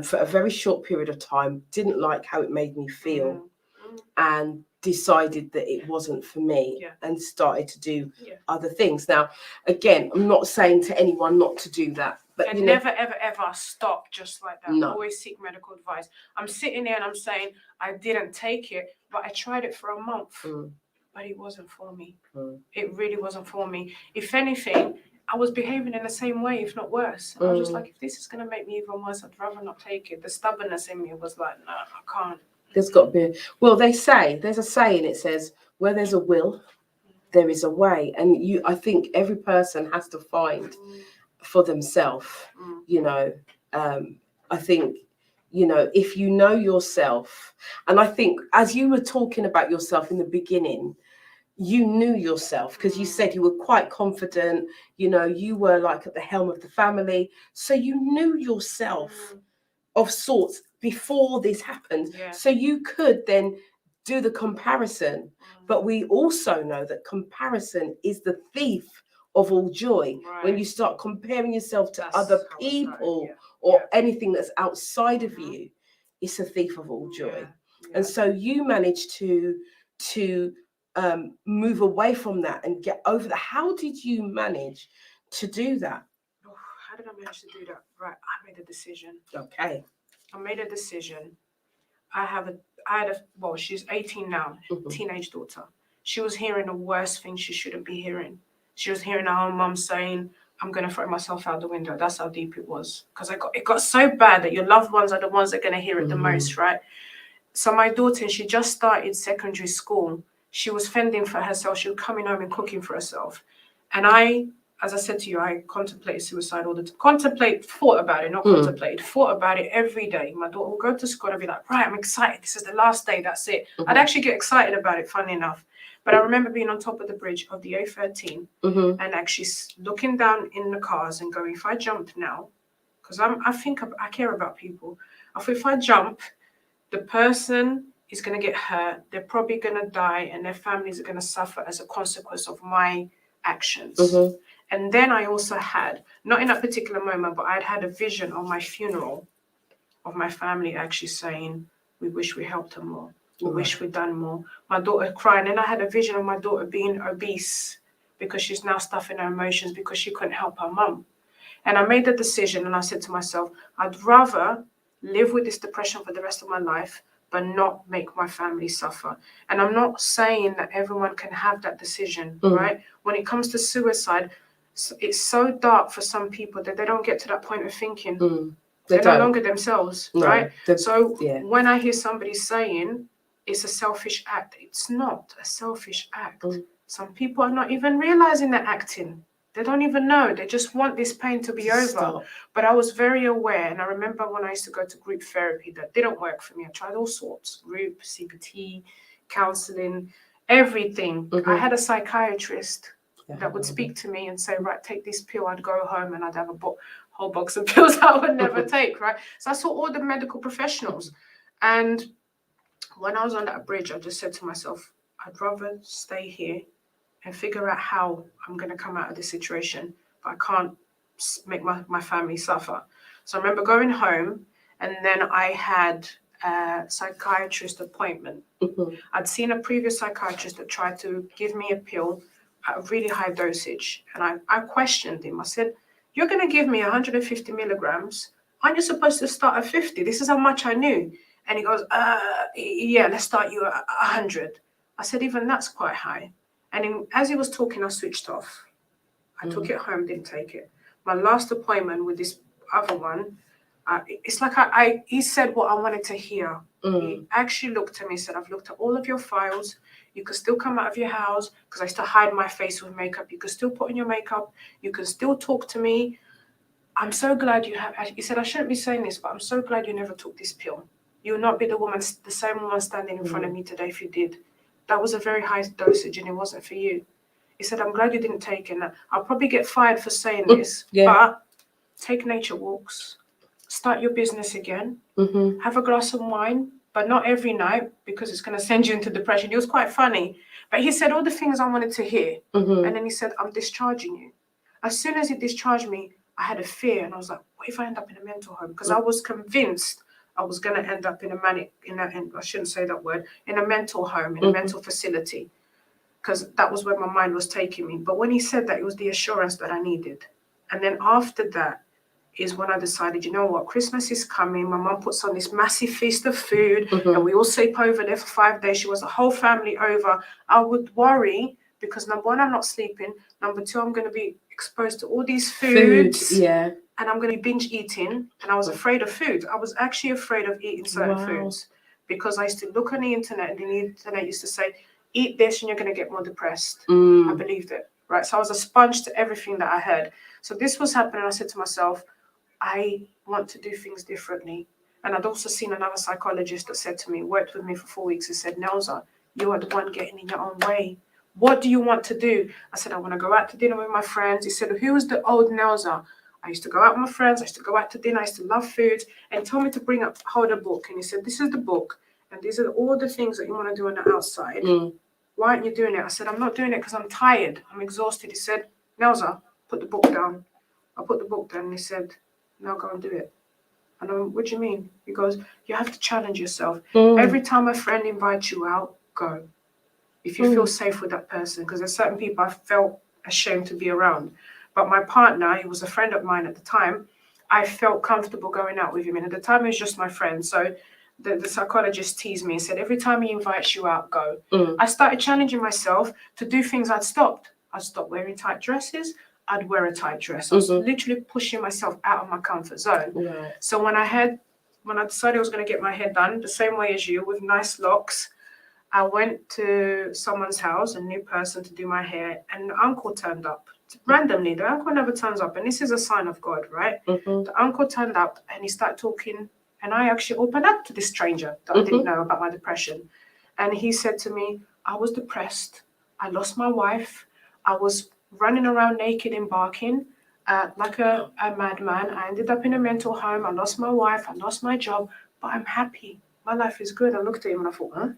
for a very short period of time, didn't like how it made me feel, and decided that it wasn't for me,
Yeah.
and started to do
Yeah.
other things. Now, again, I'm not saying to anyone not to do that, but
And
you know,
never, ever, ever stop just like that.
No.
Always seek medical advice. I'm sitting there and I'm saying, I didn't take it, but I tried it for a month. But it wasn't for me. It really wasn't for me. If anything, I was behaving in the same way, if not worse. And I was just like, if this is going to make me even worse, I'd rather not take it. The stubbornness in me was like, no, I can't.
there's got to be. Well, there's a saying. It says, where there's a will, there is a way. And I think every person has to find for themselves. You know, I think, you know, if you know yourself, and I think as you were talking about yourself in the beginning, you knew yourself, because you said you were quite confident, you know, you were like at the helm of the family, so you knew yourself of sorts before this happened.
Yeah.
So you could then do the comparison. But we also know that comparison is the thief of all joy. When you start comparing yourself to other people or anything that's outside of you, it's a thief of all joy. And so you managed to move away from that and get over that. How did you manage to do that?
Oh, how did I manage to do that? Right, I made a decision.
Okay.
I made a decision. Well, she's 18 now, teenage daughter. She was hearing the worst thing she shouldn't be hearing. She was hearing her own mum saying, I'm going to throw myself out the window. That's how deep it was. Because it got so bad that your loved ones are the ones that are going to hear it the most, right? So my daughter, she just started secondary school. She was fending for herself. She was coming home and cooking for herself. And as I said to you, I contemplated suicide all the time. Thought about it every day. My daughter would go to school and I'd be like, right, I'm excited. This is the last day. That's it. I'd actually get excited about it, funny enough. But I remember being on top of the bridge of the A13 and actually looking down in the cars and going, if I jump now, because I care about people. If I jump, the person is going to get hurt. They're probably going to die, and their families are going to suffer as a consequence of my actions. And then I also had, not in that particular moment, but I'd had a vision on my funeral of my family actually saying, we wish we helped her more. We wish we'd done more. My daughter crying, and I had a vision of my daughter being obese because she's now stuffing her emotions because she couldn't help her mum. And I made the decision, and I said to myself, I'd rather live with this depression for the rest of my life, but not make my family suffer. And I'm not saying that everyone can have that decision, right? When it comes to suicide, it's so dark for some people that they don't get to that point of thinking. They're no longer themselves, right? So when I hear somebody saying it's a selfish act, it's not a selfish act. Some people are not even realizing they're acting. They don't even know. They just want this pain to be over. But I was very aware. And I remember when I used to go to group therapy, that didn't work for me. I tried all sorts, group, CBT, counseling, everything. I had a psychiatrist that would speak to me and say, right, take this pill. I'd go home and I'd have a whole box of pills I would never take, right? So I saw all the medical professionals. And when I was on that bridge, I just said to myself, I'd rather stay here and figure out how I'm going to come out of this situation, but I can't make my family suffer. So I remember going home, and then I had a psychiatrist appointment. I'd seen a previous psychiatrist that tried to give me a pill at a really high dosage, and I questioned him. I said, you're going to give me 150 milligrams. Aren't you supposed to start at 50? This is how much I knew. And he goes, yeah, let's start you at 100. I said, even that's quite high. And as he was talking, I switched off. I took it home, didn't take it. My last appointment with this other one, it's like he said what I wanted to hear. He actually looked at me and said, I've looked at all of your files. You can still come out of your house, because I used to hide my face with makeup. You can still put on your makeup. You can still talk to me. I'm so glad you have. He said, I shouldn't be saying this, but I'm so glad you never took this pill. You will not be the same woman standing in front of me today if you did. That was a very high dosage and it wasn't for you. He said, I'm glad you didn't take it. I'll probably get fired for saying this, but take nature walks, start your business again, have a glass of wine, but not every night because it's going to send you into depression. It was quite funny. But he said all the things I wanted to hear.
Mhm.
And then he said, I'm discharging you. As soon as he discharged me, I had a fear. And I was like, what if I end up in a mental home? Because I was convinced I was going to end up in a I shouldn't say that word, in a mental home, in a mental facility. Because that was where my mind was taking me. But when he said that, it was the assurance that I needed. And then after that is when I decided, you know what, Christmas is coming. My mum puts on this massive feast of food, and we all sleep over there for 5 days. She was the whole family over. I would worry because number one, I'm not sleeping. Number two, I'm going to be exposed to all these foods.
Yeah.
And I'm going to be binge eating. And I was afraid of food. I was actually afraid of eating certain foods because I used to look on the internet, and the internet used to say, eat this and you're going to get more depressed. I believed it, right? So I was a sponge to everything that I heard. So this was happening. I said to myself, I want to do things differently. And I'd also seen another psychologist that said to me, worked with me for 4 weeks, and said, Neusa, you are the one getting in your own way. What do you want to do? I said, I want to go out to dinner with my friends. He said, who was the old Neusa? I used to go out with my friends. I used to go out to dinner. I used to love food. And he told me to hold a book. And he said, this is the book. And these are all the things that you want to do on the outside. Why aren't you doing it? I said, I'm not doing it because I'm tired. I'm exhausted. He said, Neusa, put the book down. I put the book down, and he said, now go and do it. And I went, what do you mean? He goes, you have to challenge yourself. Every time a friend invites you out, go. If you feel safe with that person, because there's certain people I felt ashamed to be around. But my partner, he was a friend of mine at the time, I felt comfortable going out with him. And at the time, he was just my friend. So the psychologist teased me and said, every time he invites you out, go. I started challenging myself to do things I'd stopped. I'd stop wearing tight dresses. I'd wear a tight dress. I was literally pushing myself out of my comfort zone.
Right.
So when I decided I was going to get my hair done the same way as you, with nice locks, I went to someone's house, a new person, to do my hair, and the uncle turned up. Randomly, the uncle never turns up, and this is a sign of God, right? The uncle turned up, and he started talking, and I actually opened up to this stranger that I didn't know about my depression. And he said to me, I was depressed. I lost my wife. I was running around naked and barking like a madman. I ended up in a mental home. I lost my wife. I lost my job, but I'm happy. My life is good. I looked at him and I thought, huh?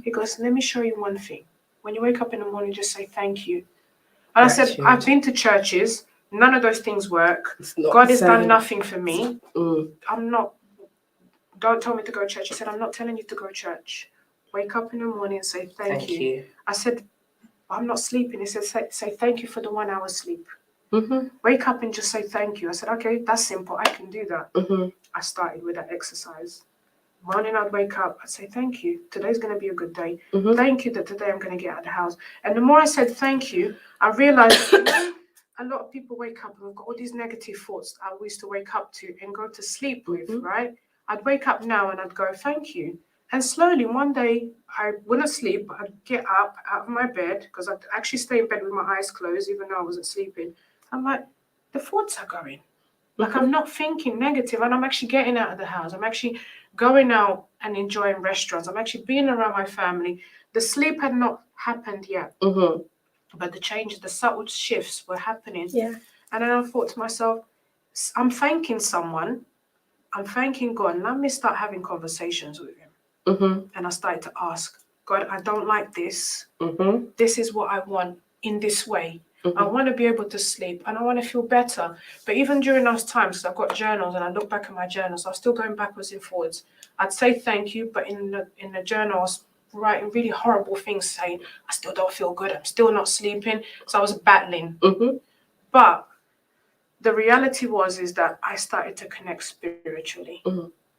He goes, let me show you one thing. When you wake up in the morning, just say thank you. And I said, I've been to churches. None of those things work. God has done nothing for me. Don't tell me to go to church. He said, I'm not telling you to go to church. Wake up in the morning and say thank you. I said, I'm not sleeping. He said, say thank you for the 1 hour sleep. Wake up and just say thank you. I said, okay, that's simple. I can do that. I started with that exercise. Morning I'd wake up, I'd say thank you. Today's going to be a good day. Thank you that today I'm going to get out of the house. And the more I said thank you, I realized that a lot of people wake up and we've got all these negative thoughts I used to wake up to and go to sleep with, right? I'd wake up now and I'd go, thank you. And slowly one day I wouldn't sleep. I'd get up out of my bed because I'd actually stay in bed with my eyes closed even though I wasn't sleeping. I'm like, the thoughts are going. Like I'm not thinking negative and I'm actually getting out of the house. I'm actually going out and enjoying restaurants. I'm actually being around my family. The sleep had not happened yet. But the changes, the subtle shifts were happening. Yeah. And then I thought to myself, I'm thanking someone. I'm thanking God. Let me start having conversations with him. And I started to ask, God, I don't like this. This is what I want in this way. I want to be able to sleep and I want to feel better. But even during those times, because I've got journals and I look back at my journals, I was still going backwards and forwards. I'd say thank you, but in the journal, I was writing really horrible things saying, I still don't feel good. I'm still not sleeping. So I was battling. But the reality is that I started to connect spiritually.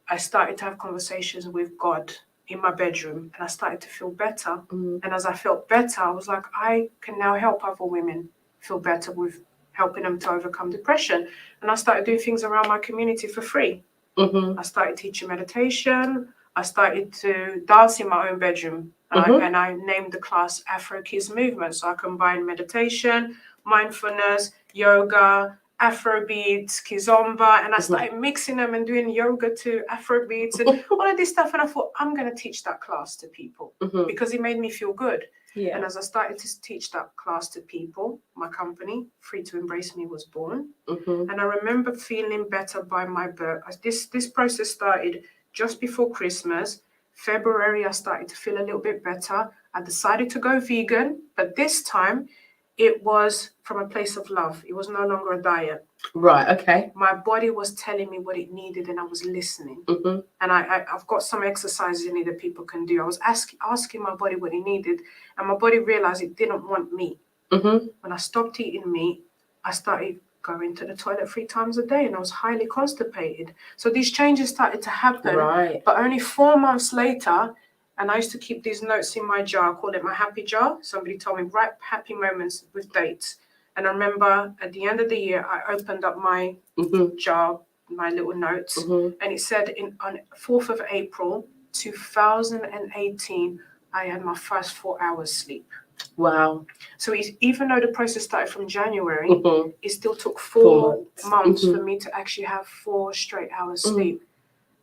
I started to have conversations with God in my bedroom and I started to feel better. And as I felt better, I was like, I can now help other women feel better with helping them to overcome depression. And I started doing things around my community for free. I started teaching meditation. I started to dance in my own bedroom. And I named the class Afro Kids Movement. So I combined meditation, mindfulness, yoga, Afrobeats, Kizomba, and I started mixing them and doing yoga to Afrobeats and all of this stuff. And I thought, I'm going to teach that class to people because it made me feel good. Yeah. And as I started to teach that class to people, my company, Free to Embrace Me, was born. And I remember feeling better by my birth. This process started just before Christmas. February, I started to feel a little bit better. I decided to go vegan, but this time it was from a place of love. It was no longer a diet.
Right. Okay.
My body was telling me what it needed, and I was listening.
Mm-hmm.
And I've got some exercises in it that people can do. I was asking my body what it needed, and my body realized it didn't want meat.
Mm-hmm.
When I stopped eating meat, I started going to the toilet 3 times a day, and I was highly constipated. So these changes started to happen.
Right.
But only 4 months later, and I used to keep these notes in my jar, I call it my happy jar. Somebody told me, write happy moments with dates. And I remember at the end of the year, I opened up my jar, my little notes, and it said on 4th of April, 2018, I had my first 4 hours sleep.
Wow.
So even though the process started from January, it still took 4 months for me to actually have 4 straight hours sleep.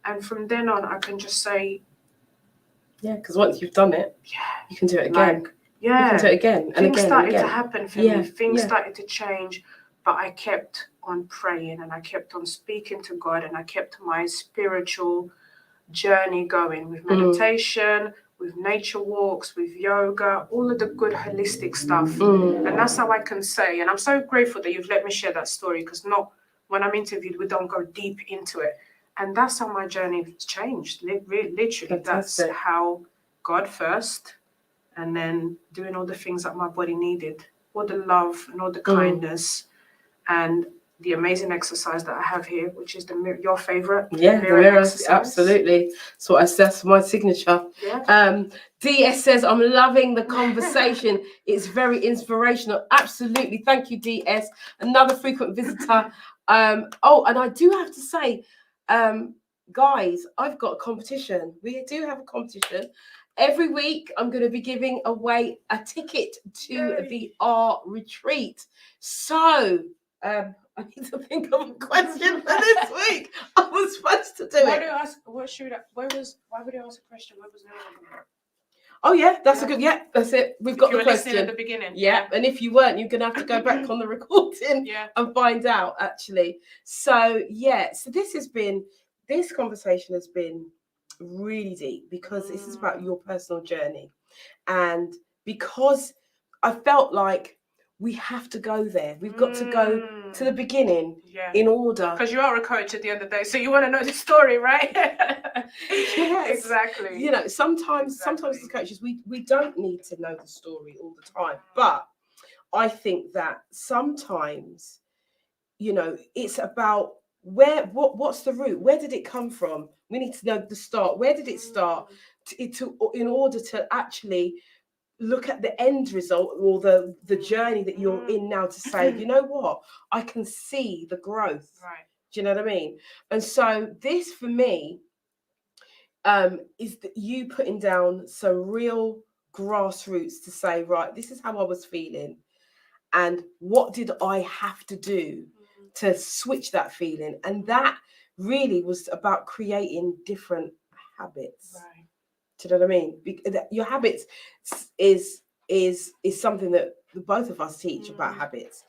And from then on, I can just say,
yeah, because once you've done it, you can do it again. You can do it again and
things
again
started
and again.
to happen for me. Things started to change, but I kept on praying and I kept on speaking to God, and I kept my spiritual journey going with meditation, with nature walks, with yoga, all of the good holistic stuff. And that's how I can say, and I'm so grateful that you've let me share that story, because not when I'm interviewed, we don't go deep into it. And that's how my journey has changed. Literally,
Fantastic.
That's how God first, and then doing all the things that my body needed, all the love and all the kindness, and the amazing exercise that I have here, which is your favorite.
Yeah, the mirror, absolutely. So that's my signature.
Yeah.
DS says, I'm loving the conversation. It's very inspirational. Absolutely. Thank you, DS. Another frequent visitor. And I do have to say, guys, I've got a competition. We do have a competition. Every week, I'm going to be giving away a ticket to the art retreat. So, I need to think of a question for this week. I was supposed to do it.
Why would you ask a question? What was the name?
Oh yeah, that's a good. Yeah, that's it. We've got the
question
question
at the beginning.
Yeah, and if you weren't, you're gonna have to go back on the recording and find out. Actually, so this conversation has been really deep, because this is about your personal journey, and because I felt like we have to go there. We've got to go to the beginning in order.
Because you are a coach at the end of the day, so you want to know the story, right?
Yes,
exactly.
You know, sometimes as coaches, we don't need to know the story all the time. But I think that sometimes, you know, it's about what's the root? Where did it come from? We need to know the start. Where did it start? In order to actually look at the end result, or the journey that you're in now, to say, you know what, I can see the growth.
Right.
Do you know what I mean? And so this for me is that you putting down some real grassroots to say, right, this is how I was feeling, and what did I have to do to switch that feeling. And that really was about creating different habits.
Right.
Do you know what I mean? Your habits is something that the both of us teach about habits,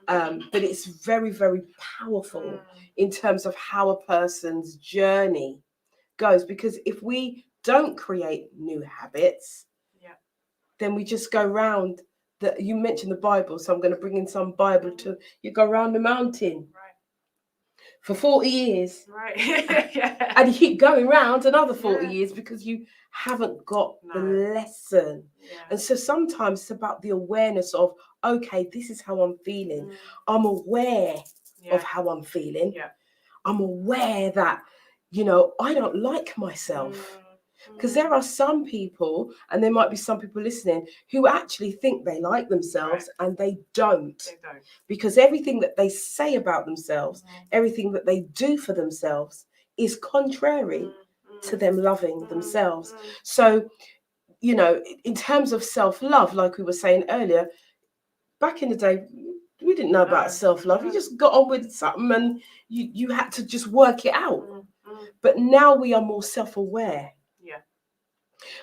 but it's very, very powerful in terms of how a person's journey goes. Because if we don't create new habits, then we just go round. You mentioned the Bible, so I'm going to bring in some Bible to you. Go around the mountain for 40 years, and you keep going round another 40 years because you haven't got the lesson. And so sometimes it's about the awareness of, okay, this is how I'm feeling. I'm aware of how I'm feeling. I'm aware that, you know, I don't like myself. Because there are some people, and there might be some people listening, who actually think they like themselves, and they don't. Because everything that they say about themselves, everything that they do for themselves, is contrary to them loving themselves. So, you know, in terms of self-love, like we were saying earlier, back in the day, we didn't know about self-love. You just got on with something, and you had to just work it out. But now we are more self-aware.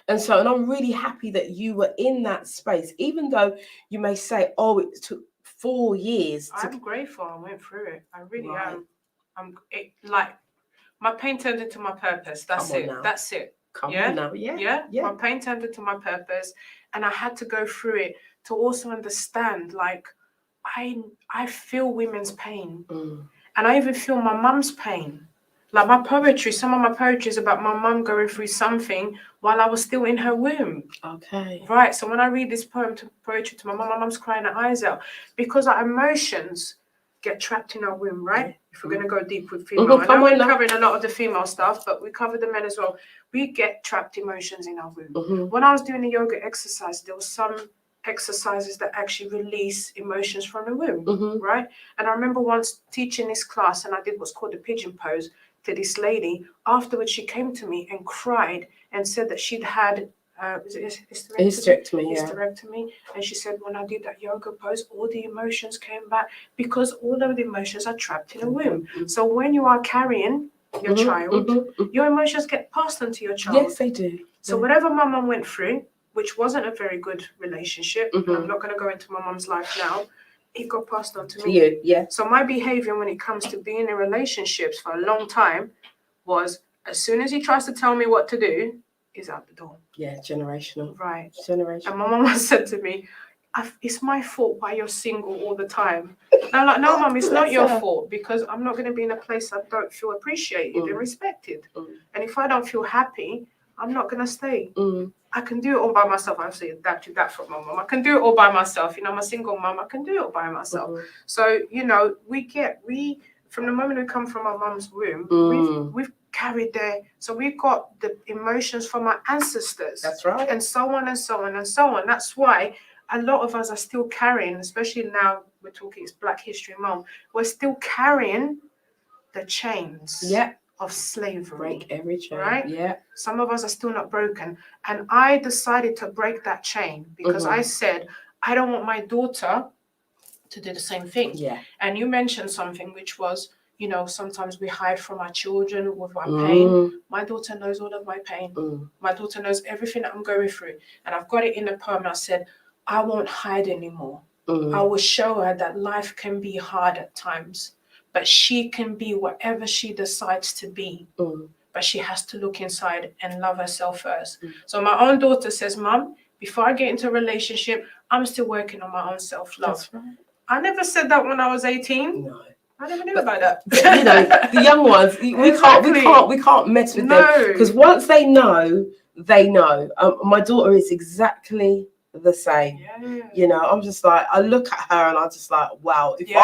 And I'm really happy that you were in that space, even though you may say, oh, it took 4 years.
I'm grateful I went through it. I really am. Like, my pain turned into my purpose. That's it. That's it.
Come
Yeah.
on now. Yeah.
My pain turned into my purpose, and I had to go through it to also understand, like, I feel women's pain, and I even feel my mum's pain. Like my poetry, some of my poetry is about my mum going through something while I was still in her womb.
Okay.
Right. So when I read this poetry to my mum's crying her eyes out because our emotions get trapped in our womb, right? If we're going to go deep with female. I know we're covering a lot of the female stuff, but we cover the men as well. We get trapped emotions in our womb. When I was doing the yoga exercise, there was some exercises that actually release emotions from the womb, right? And I remember once teaching this class, and I did what's called the pigeon pose to this lady. Afterwards, she came to me and cried and said that she'd had hysterectomy. And she said, when I did that yoga pose, all the emotions came back because all of the emotions are trapped in a womb. So when you are carrying your child, your emotions get passed on to your child.
Yes, they do.
So whatever my mum went through, which wasn't a very good relationship, and I'm not going to go into my mum's life now, it got passed on to me.
Yeah.
So my behavior when it comes to being in relationships for a long time was, as soon as he tries to tell me what to do, is out the door.
Yeah, generational.
Right.
Generational.
And my mum once said to me, it's my fault why you're single all the time. And I'm like, no, mum, it's not your fault, because I'm not going to be in a place I don't feel appreciated and respected. And if I don't feel happy, I'm not going to stay. I can do it all by myself. I've adapted that from my mum. I can do it all by myself. You know, I'm a single mum. I can do it all by myself. So, you know, we from the moment we come from our mum's womb, we've carried there. So we've got the emotions from our ancestors.
That's right.
And so on and so on and so on. That's why a lot of us are still carrying, especially now we're talking it's Black History Month, we're still carrying the chains of slavery.
Break every chain.
Right?
Yeah.
Some of us are still not broken. And I decided to break that chain because I said, I don't want my daughter to do the same thing.
Yeah.
And you mentioned something which was, you know, sometimes we hide from our children with our pain. My daughter knows all of my pain. My daughter knows everything that I'm going through. And I've got it in a poem. I said, I won't hide anymore. I will show her that life can be hard at times, but she can be whatever she decides to be. But she has to look inside and love herself first. So my own daughter says, Mum, before I get into a relationship, I'm still working on my own self-love.
That's right.
I never said that when I was 18.
No.
I never knew about that.
You know, the young ones, we can't mess with them, because once they know, they know. My daughter is exactly the same.
Yeah.
You know, I'm just like, I look at her and I'm just like, wow, if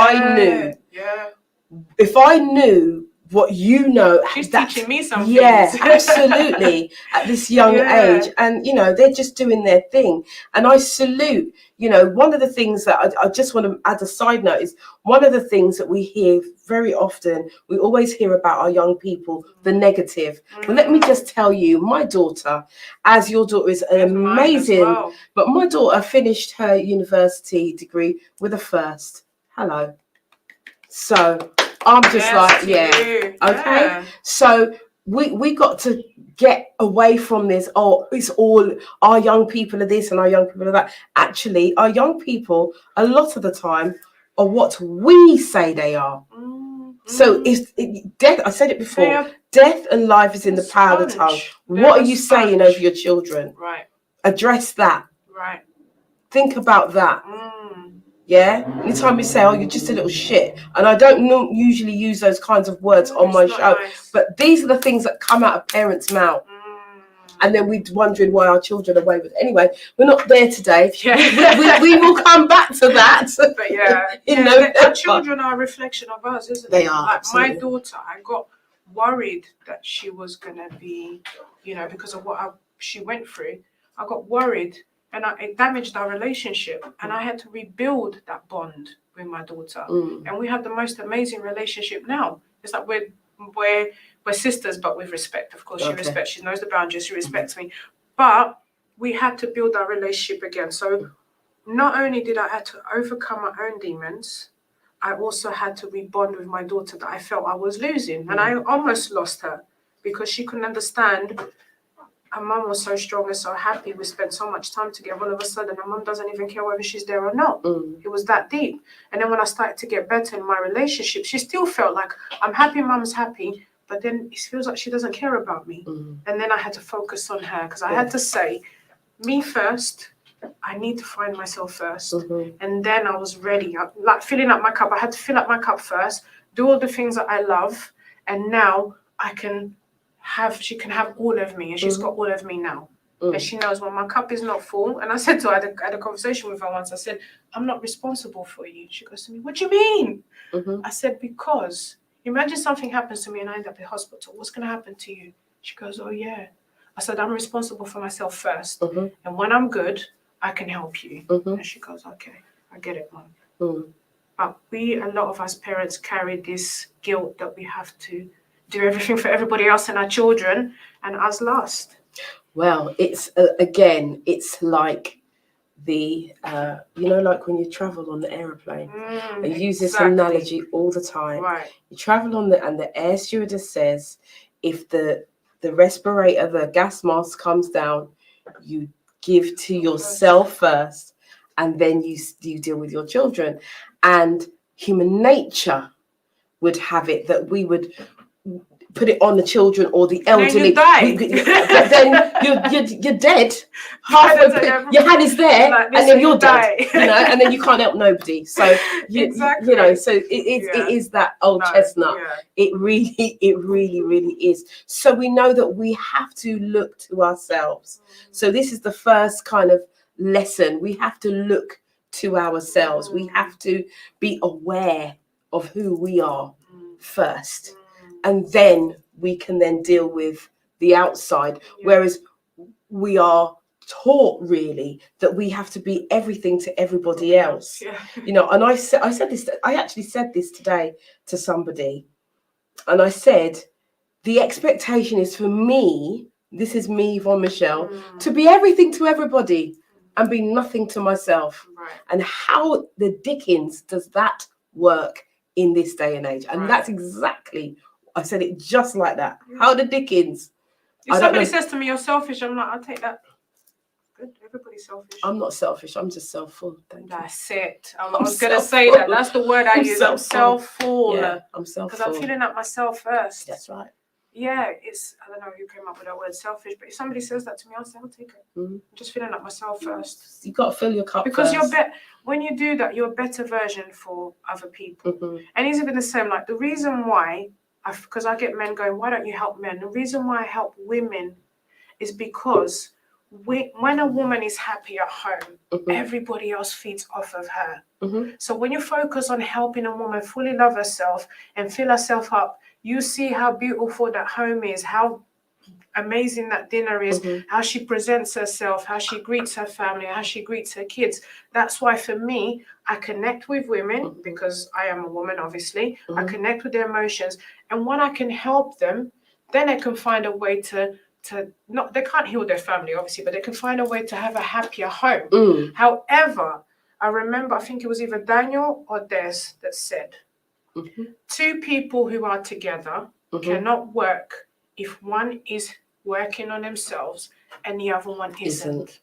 I knew what you know,
she's teaching me something.
Yeah, absolutely, at this young age. And you know, they're just doing their thing, and I salute. You know, one of the things that I just want to add a side note is one of the things that we hear very often, we always hear about our young people, the negative. Well, let me just tell you, my daughter, as your daughter is amazing, but my daughter finished her university degree with a first. Hello. So I'm just okay. So we got to get away from this. Oh, it's all our young people are this and our young people are that. Actually, our young people, a lot of the time, are what we say they are. So death. I said it before. Death and life is in the power of the tongue. What are you saying over your children?
Right.
Address that.
Right.
Think about that. Yeah. Anytime you say, "Oh, you're just a little shit," and I don't usually use those kinds of words on my show, but these are the things that come out of parents' mouth, and then we're wondering why our children are wayward. Anyway, we're not there today. We will come back to that. But
our children are a reflection of us, isn't
they?
They
are.
Like
absolutely.
my daughter, I got worried that she was gonna be, you know, because of what she went through. I got worried. And it damaged our relationship, and I had to rebuild that bond with my daughter. And we have the most amazing relationship now. It's like we're sisters, but with respect. Of course, she respects. She knows the boundaries. She respects me. But we had to build our relationship again. So not only did I have to overcome my own demons, I also had to rebond with my daughter that I felt I was losing, and I almost lost her because she couldn't understand. Our mum was so strong and so happy. We spent so much time together. All of a sudden, our mum doesn't even care whether she's there or not. It was that deep. And then when I started to get better in my relationship, she still felt like, I'm happy mum's happy, but then it feels like she doesn't care about me. And then I had to focus on her because I had to say, me first. I need to find myself first. And then I was ready. Like filling up my cup. I had to fill up my cup first, do all the things that I love. And now she can have all of me. And she's got all of me now. And she knows when my cup is not full. And I said to her, I had a conversation with her once. I said, I'm not responsible for you. She goes to me, what do you mean? I said, because imagine something happens to me and I end up in hospital. What's going to happen to you? She goes, oh, yeah. I said, I'm responsible for myself first. And when I'm good, I can help you. And she goes, okay, I get it, Mom. But a lot of us parents carry this guilt that we have to do everything for everybody else and our children and us last.
Well, it's again, it's like the like when you travel on the aeroplane. I use this analogy all the time.
Right.
You travel and the air stewardess says, if the respirator, the gas mask comes down, you give to yourself first, and then you deal with your children. And human nature would have it that we would put it on the children or the elderly.
And then you die.
But then you're dead. Your hand is there,
like
and then you're
die.
dead. And then you can't help nobody. So
Exactly.
So it is that old chestnut.
Yeah.
It really is. So we know that we have to look to ourselves. So this is the first kind of lesson. We have to look to ourselves. We have to be aware of who we are first. And then we can then deal with the outside. Whereas we are taught really that we have to be everything to everybody else. And I said this, I actually said this today to somebody. And I said, the expectation is for me, this is me, Yvonne Michelle, to be everything to everybody and be nothing to myself.
Right.
And how the dickens does that work in this day and age? And that's exactly, I said it just like that. How the dickens?
If somebody says to me, you're selfish, I'm like, I'll take that. Good, everybody's selfish.
I'm not selfish, I'm just self-full.
That's it. I was going to say that. That's the word I use. I'm self-full.
Yeah, I'm self-full.
Because I'm filling up myself first.
That's right.
Yeah, I don't know who came up with that word, selfish, but if somebody says that to me, I'll say, I'll take it. I'm just filling up myself first.
You got to fill your cup
because
first.
when you do that, you're a better version for other people. And it's even the same, like the reason why, because I get men going, why don't you help men? The reason why I help women is because when a woman is happy at home, everybody else feeds off of her. So when you focus on helping a woman fully love herself and fill herself up, you see how beautiful that home is, how amazing that dinner is, how she presents herself, how she greets her family, how she greets her kids. That's why for me, I connect with women because I am a woman, obviously. I connect with their emotions. And when I can help them, then I can find a way to not, they can't heal their family, obviously, but they can find a way to have a happier home. However, I remember, I think it was either Daniel or Des that said, two people who are together cannot work if one is working on themselves and the other one isn't.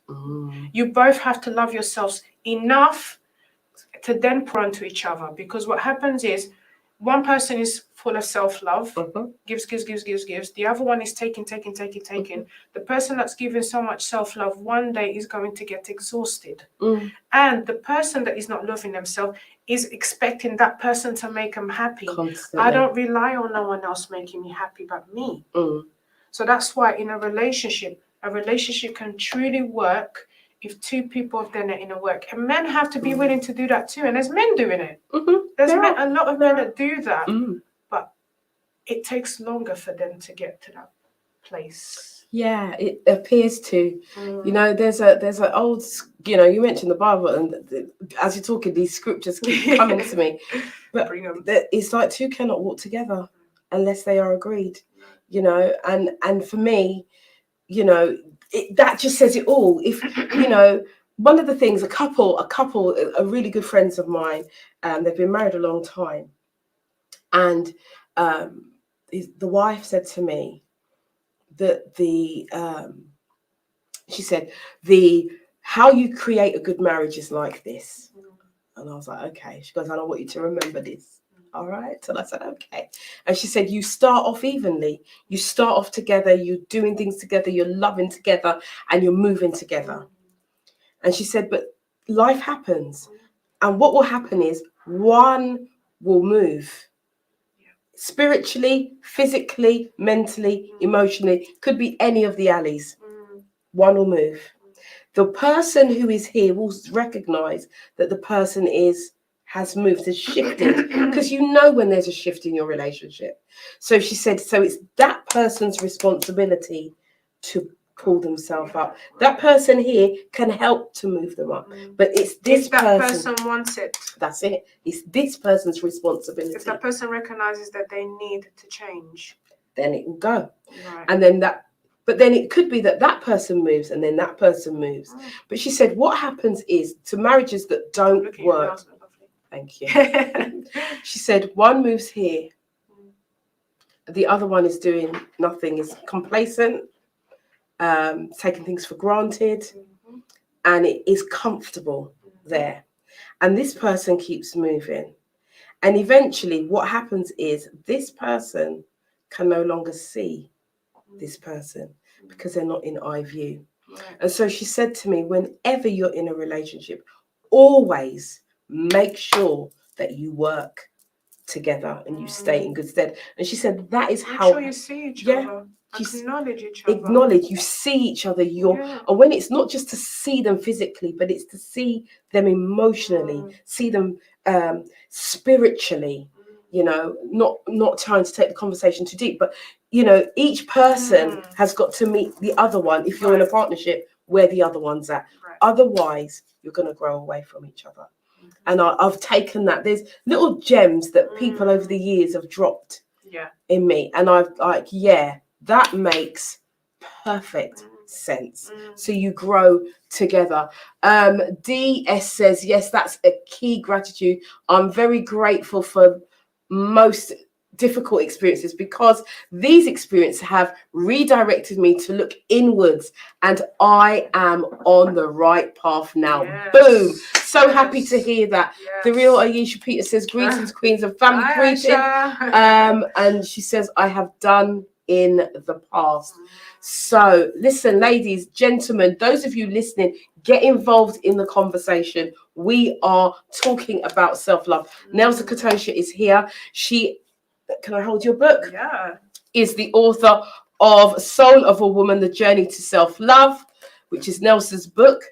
You both have to love yourselves enough to then pour onto each other, because what happens is one person is full of self-love, gives. The other one is taking. The person that's giving so much self-love one day is going to get exhausted. And the person that is not loving themselves is expecting that person to make them happy. Constantly. I don't rely on no one else making me happy but me. So that's why in a relationship can truly work if two people have done it in a work. And men have to be willing to do that too. And there's men doing it. There's a lot of men that do that. But it takes longer for them to get to that place.
Yeah, it appears to. You know, there's an old, you mentioned the Bible, and as you're talking, these scriptures keep coming to me. But it's like two cannot walk together unless they are agreed. And for me, that just says it all. If one of the things, a couple are really good friends of mine, they've been married a long time, and the wife said to me that she said how you create a good marriage is like this. And I was like, okay. She goes, and I want you to remember this. All right. And I said, okay. And she said, you start off evenly. You start off together. You're doing things together. You're loving together and you're moving together. And she said, but life happens. And what will happen is one will move. Spiritually, physically, mentally, emotionally, could be any of the alleys. One will move. The person who is here will recognize that the person has moved, has shifted, because you know when there's a shift in your relationship. So she said, so it's that person's responsibility to pull themselves up. That person here can help to move them up, but it's this
If that
person
wants it.
That's it. It's this person's responsibility.
If that person recognizes that they need to change,
then it will go.
Right.
And then but then it could be that person moves and then that person moves. But she said what happens is to marriages that don't work. Thank you. She said one moves here. The other one is doing nothing, is complacent, taking things for granted, and it is comfortable there. And this person keeps moving. And eventually what happens is this person can no longer see this person because they're not in eye view. Right. And so she said to me, whenever you're in a relationship, always make sure that you work together and you stay in good stead. And she said that is
make
how
sure you see each other. Acknowledge each other.
Acknowledge, you see each other. And when it's not just to see them physically, but it's to see them emotionally, see them spiritually, you know, not trying to take the conversation too deep, but you know, each person has got to meet the other one if you're in a partnership where the other one's at. Right. Otherwise, you're going to grow away from each other. And I've taken that. There's little gems that people over the years have dropped in me. And I've like, that makes perfect sense. So you grow together. DS says, yes, that's a key gratitude. I'm very grateful for most difficult experiences because these experiences have redirected me to look inwards and I am on the right path now. Boom. So happy to hear that. The real Ayesha Peter says, greetings, queens and family. Greetings. And she says, I have done in the past. So listen, ladies, gentlemen, those of you listening, get involved in the conversation. We are talking about self-love. Neusa Catoja is here. Can I hold your book? Yeah. Is the author of Soul of a Woman, The Journey to Self-Love, which is Neusa's book.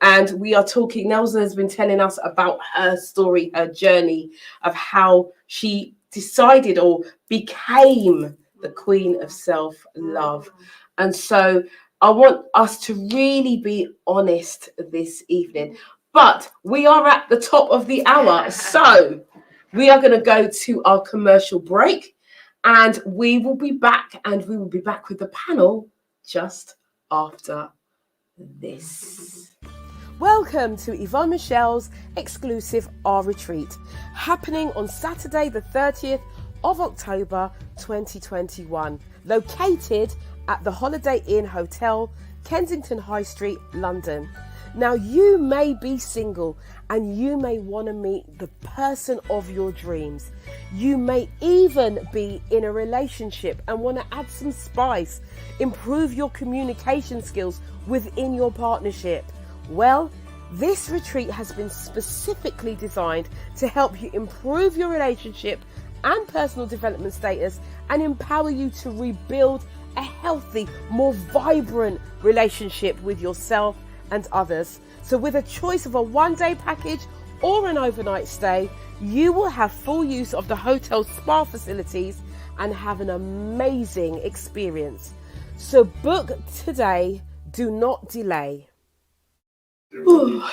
And we are talking, Neusa has been telling us about her story, her journey of how she decided or became the queen of self-love. And so I want us to really be honest this evening. But we are at the top of the hour. So we are going to go to our commercial break and we will be back with the panel just after this. Welcome to Yvonne Michelle's exclusive Our Retreat, happening on Saturday the 30th of October 2021, located at the Holiday Inn Hotel, Kensington High Street, London. Now, you may be single and you may want to meet the person of your dreams. You may even be in a relationship and want to add some spice, improve your communication skills within your partnership. Well, this retreat has been specifically designed to help you improve your relationship and personal development status and empower you to rebuild a healthy, more vibrant relationship with yourself and others. So with a choice of a one-day package or an overnight stay, you will have full use of the hotel's spa facilities and have an amazing experience. So book today, do not delay. Ooh.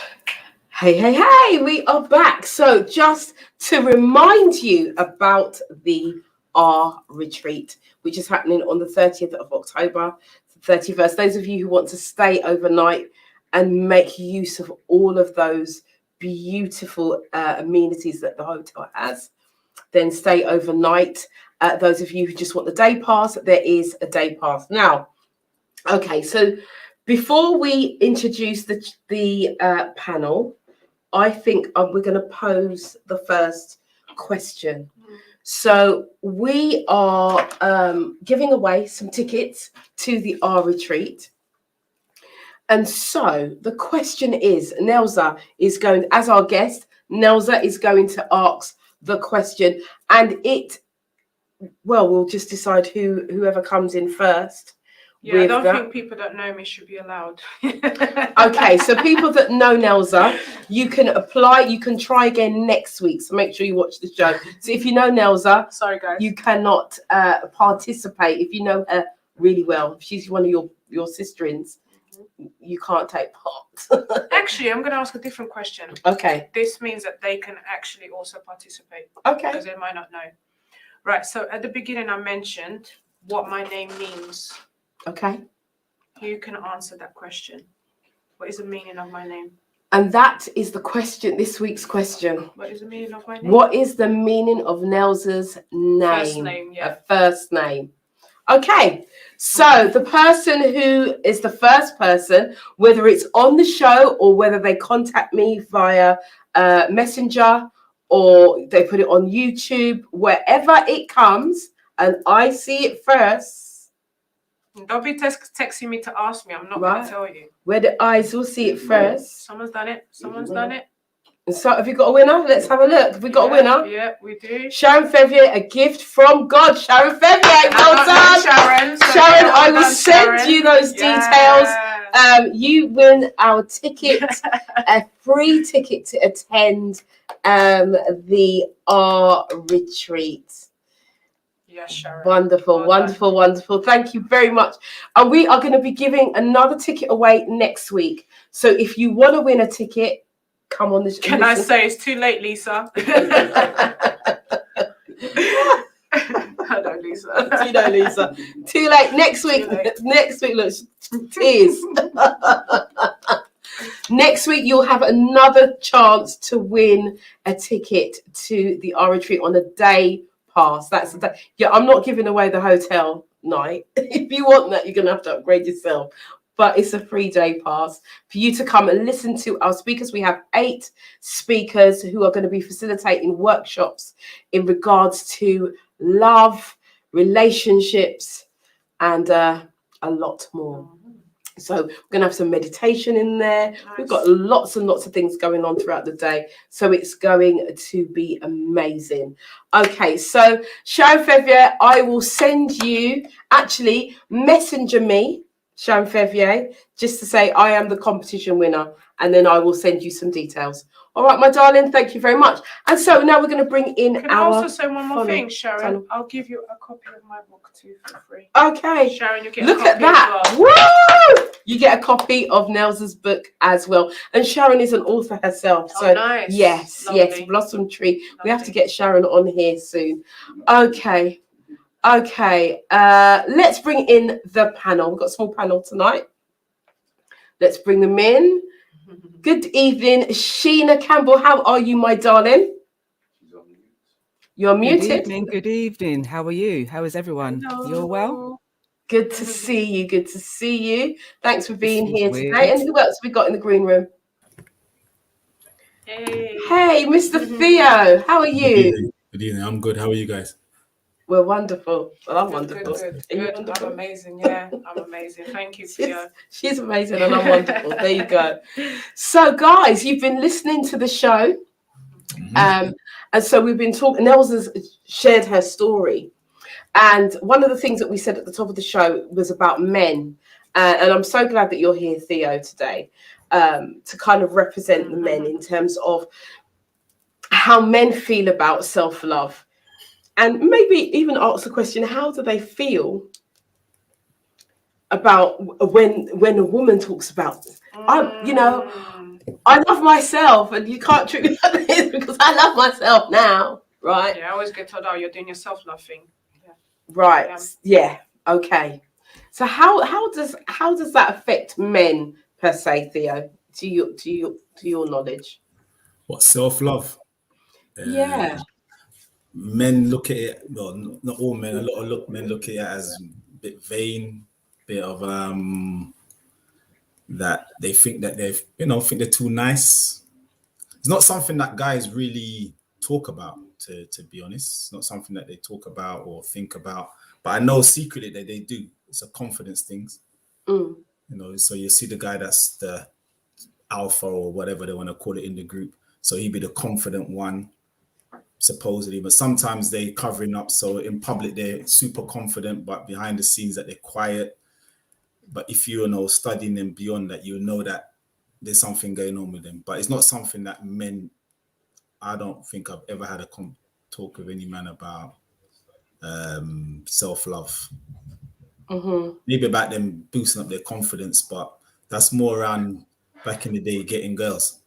Hey, we are back. So just to remind you about the Our Retreat, which is happening on the 30th of October, 31st. Those of you who want to stay overnight and make use of all of those beautiful amenities that the hotel has, then stay overnight. Those of you who just want the day pass, there is a day pass. Now, okay, so before we introduce the panel, I think we're going to pose the first question. So we are giving away some tickets to the R retreat. And so the question is, Neusa is going, as our guest, Neusa is going to ask the question, and we'll just decide whoever comes in first.
Yeah, I don't think people that know me should be allowed.
Okay, so people that know Neusa, you can apply, you can try again next week. So make sure you watch the show. So if you know Neusa,
sorry guys,
you cannot participate. If you know her really well, if she's one of your sisterins, you can't take part.
Actually, I'm going to ask a different question.
Okay.
This means that they can actually also participate.
Okay.
Because they might not know. Right, so at the beginning I mentioned what my name means.
Okay.
Who can answer that question? What is the meaning of my name?
And that is the question, this week's question.
What is the meaning of my name?
What is the meaning of Neusa's name?
First name, yeah.
A first name. Okay, so the person who is the first person, whether it's on the show or whether they contact me via Messenger or they put it on YouTube, wherever it comes and I see it first.
Don't be texting me to ask me. I'm not going to tell you.
Where the eyes will see it first.
Someone's done it. Someone's done it.
So have you got a winner? Let's have a look. Have we got a winner?
Yeah, we do.
Sharon Fevier, a gift from God. Sharon Fevier, well done.
Sharon.
Sharon, I will send you those details. You win our ticket, a free ticket to attend the R retreat.
Yes, Sharon.
Wonderful, wonderful, wonderful. Thank you very much. And we are going to be giving another ticket away next week. So if you want to win a ticket, come on the show.
Can I say it's too late, Lisa? Hello, Lisa.
You know, Lisa. Too late. Next week. Next week, look, tears. Next week, you'll have another chance to win a ticket to the R retreat on a day pass. That's the day. Yeah, I'm not giving away the hotel night. If you want that, you're going to have to upgrade yourself. But it's a free day pass for you to come and listen to our speakers. We have 8 speakers who are going to be facilitating workshops in regards to love, relationships, and a lot more. So we're going to have some meditation in there. Nice. We've got lots and lots of things going on throughout the day. So it's going to be amazing. Okay, so Sharon Fevier, I will send you, actually, messenger me, Sharon Fevier, just to say I am the competition winner. And then I will send you some details. All right, my darling, thank you very much. And so now we're going to bring in
Can I also say one more thing, Sharon? I'll give you a copy of my book too for free.
Okay.
Sharon, you get
Look
a copy
at that.
as well.
Woo! You get a copy of Neusa's book as well. And Sharon is an author herself. So
nice.
Yes,
Lovely.
yes, Blossom Tree. Lovely. We have to get Sharon on here soon. Okay. Let's bring in the panel. We've got a small panel tonight. Let's bring them in. Good evening, Sheena Campbell. How are you, my darling? You're muted.
Good evening. How are you? How is everyone?
Hello.
You all well?
Good to see you. Good to see you. Thanks for being here today. And who else have we got in the green room? Hey, Mr. Theo. How are you?
Good evening. I'm good. How are you guys?
We're wonderful. Well, I'm wonderful.
Good. I'm amazing. Yeah, I'm amazing. Thank you, Theo.
She's amazing and I'm wonderful. There you go. So, guys, you've been listening to the show. And so we've been talking. Neusa's shared her story. And one of the things that we said at the top of the show was about men. And I'm so glad that you're here, Theo, today, to kind of represent the men in terms of how men feel about self-love. And maybe even ask the question, how do they feel about when a woman talks about, I love myself, and you can't treat me like this because I love myself now, right?
Yeah, I always get told, you're doing your self-love thing. Yeah.
Right. Yeah. Okay. So how does that affect men per se, Theo? To your knowledge?
What, self-love?
Yeah.
Men look at it. Well, not all men. A lot of men look at it as a bit vain, bit of that they think that think they're too nice. It's not something that guys really talk about, to be honest. It's not something that they talk about or think about, but I know secretly that they do. It's a confidence thing. You know, so you see the guy that's the alpha or whatever they want to call it in the group, so he'd be the confident one supposedly, but sometimes they covering up, so in public they're super confident, but behind the scenes that they're quiet. But if you know studying them beyond that, you know that there's something going on with them. But it's not something that men, I don't think I've ever had a talk with any man about self-love. Maybe about them boosting up their confidence, but that's more around back in the day getting girls.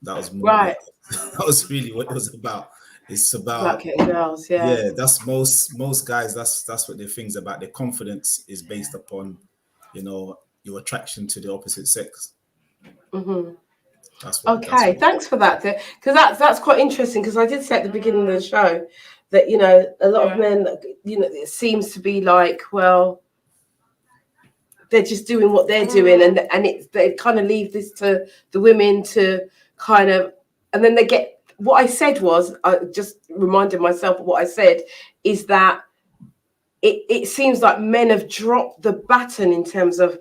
That was more
Right.
that was really what it was about. It's about
getting girls, yeah.
that's most guys, that's what their things about. Their confidence is based upon, you know, your attraction to the opposite sex. That's what,
okay, thanks for that, because that's quite interesting, because I did say at the beginning of the show that, you know, a lot of men, you know, it seems to be like, well, they're just doing what they're doing, and they kind of leave this to the women to kind of, and then they get, what I said was, I just reminded myself of what I said, is that it seems like men have dropped the baton in terms of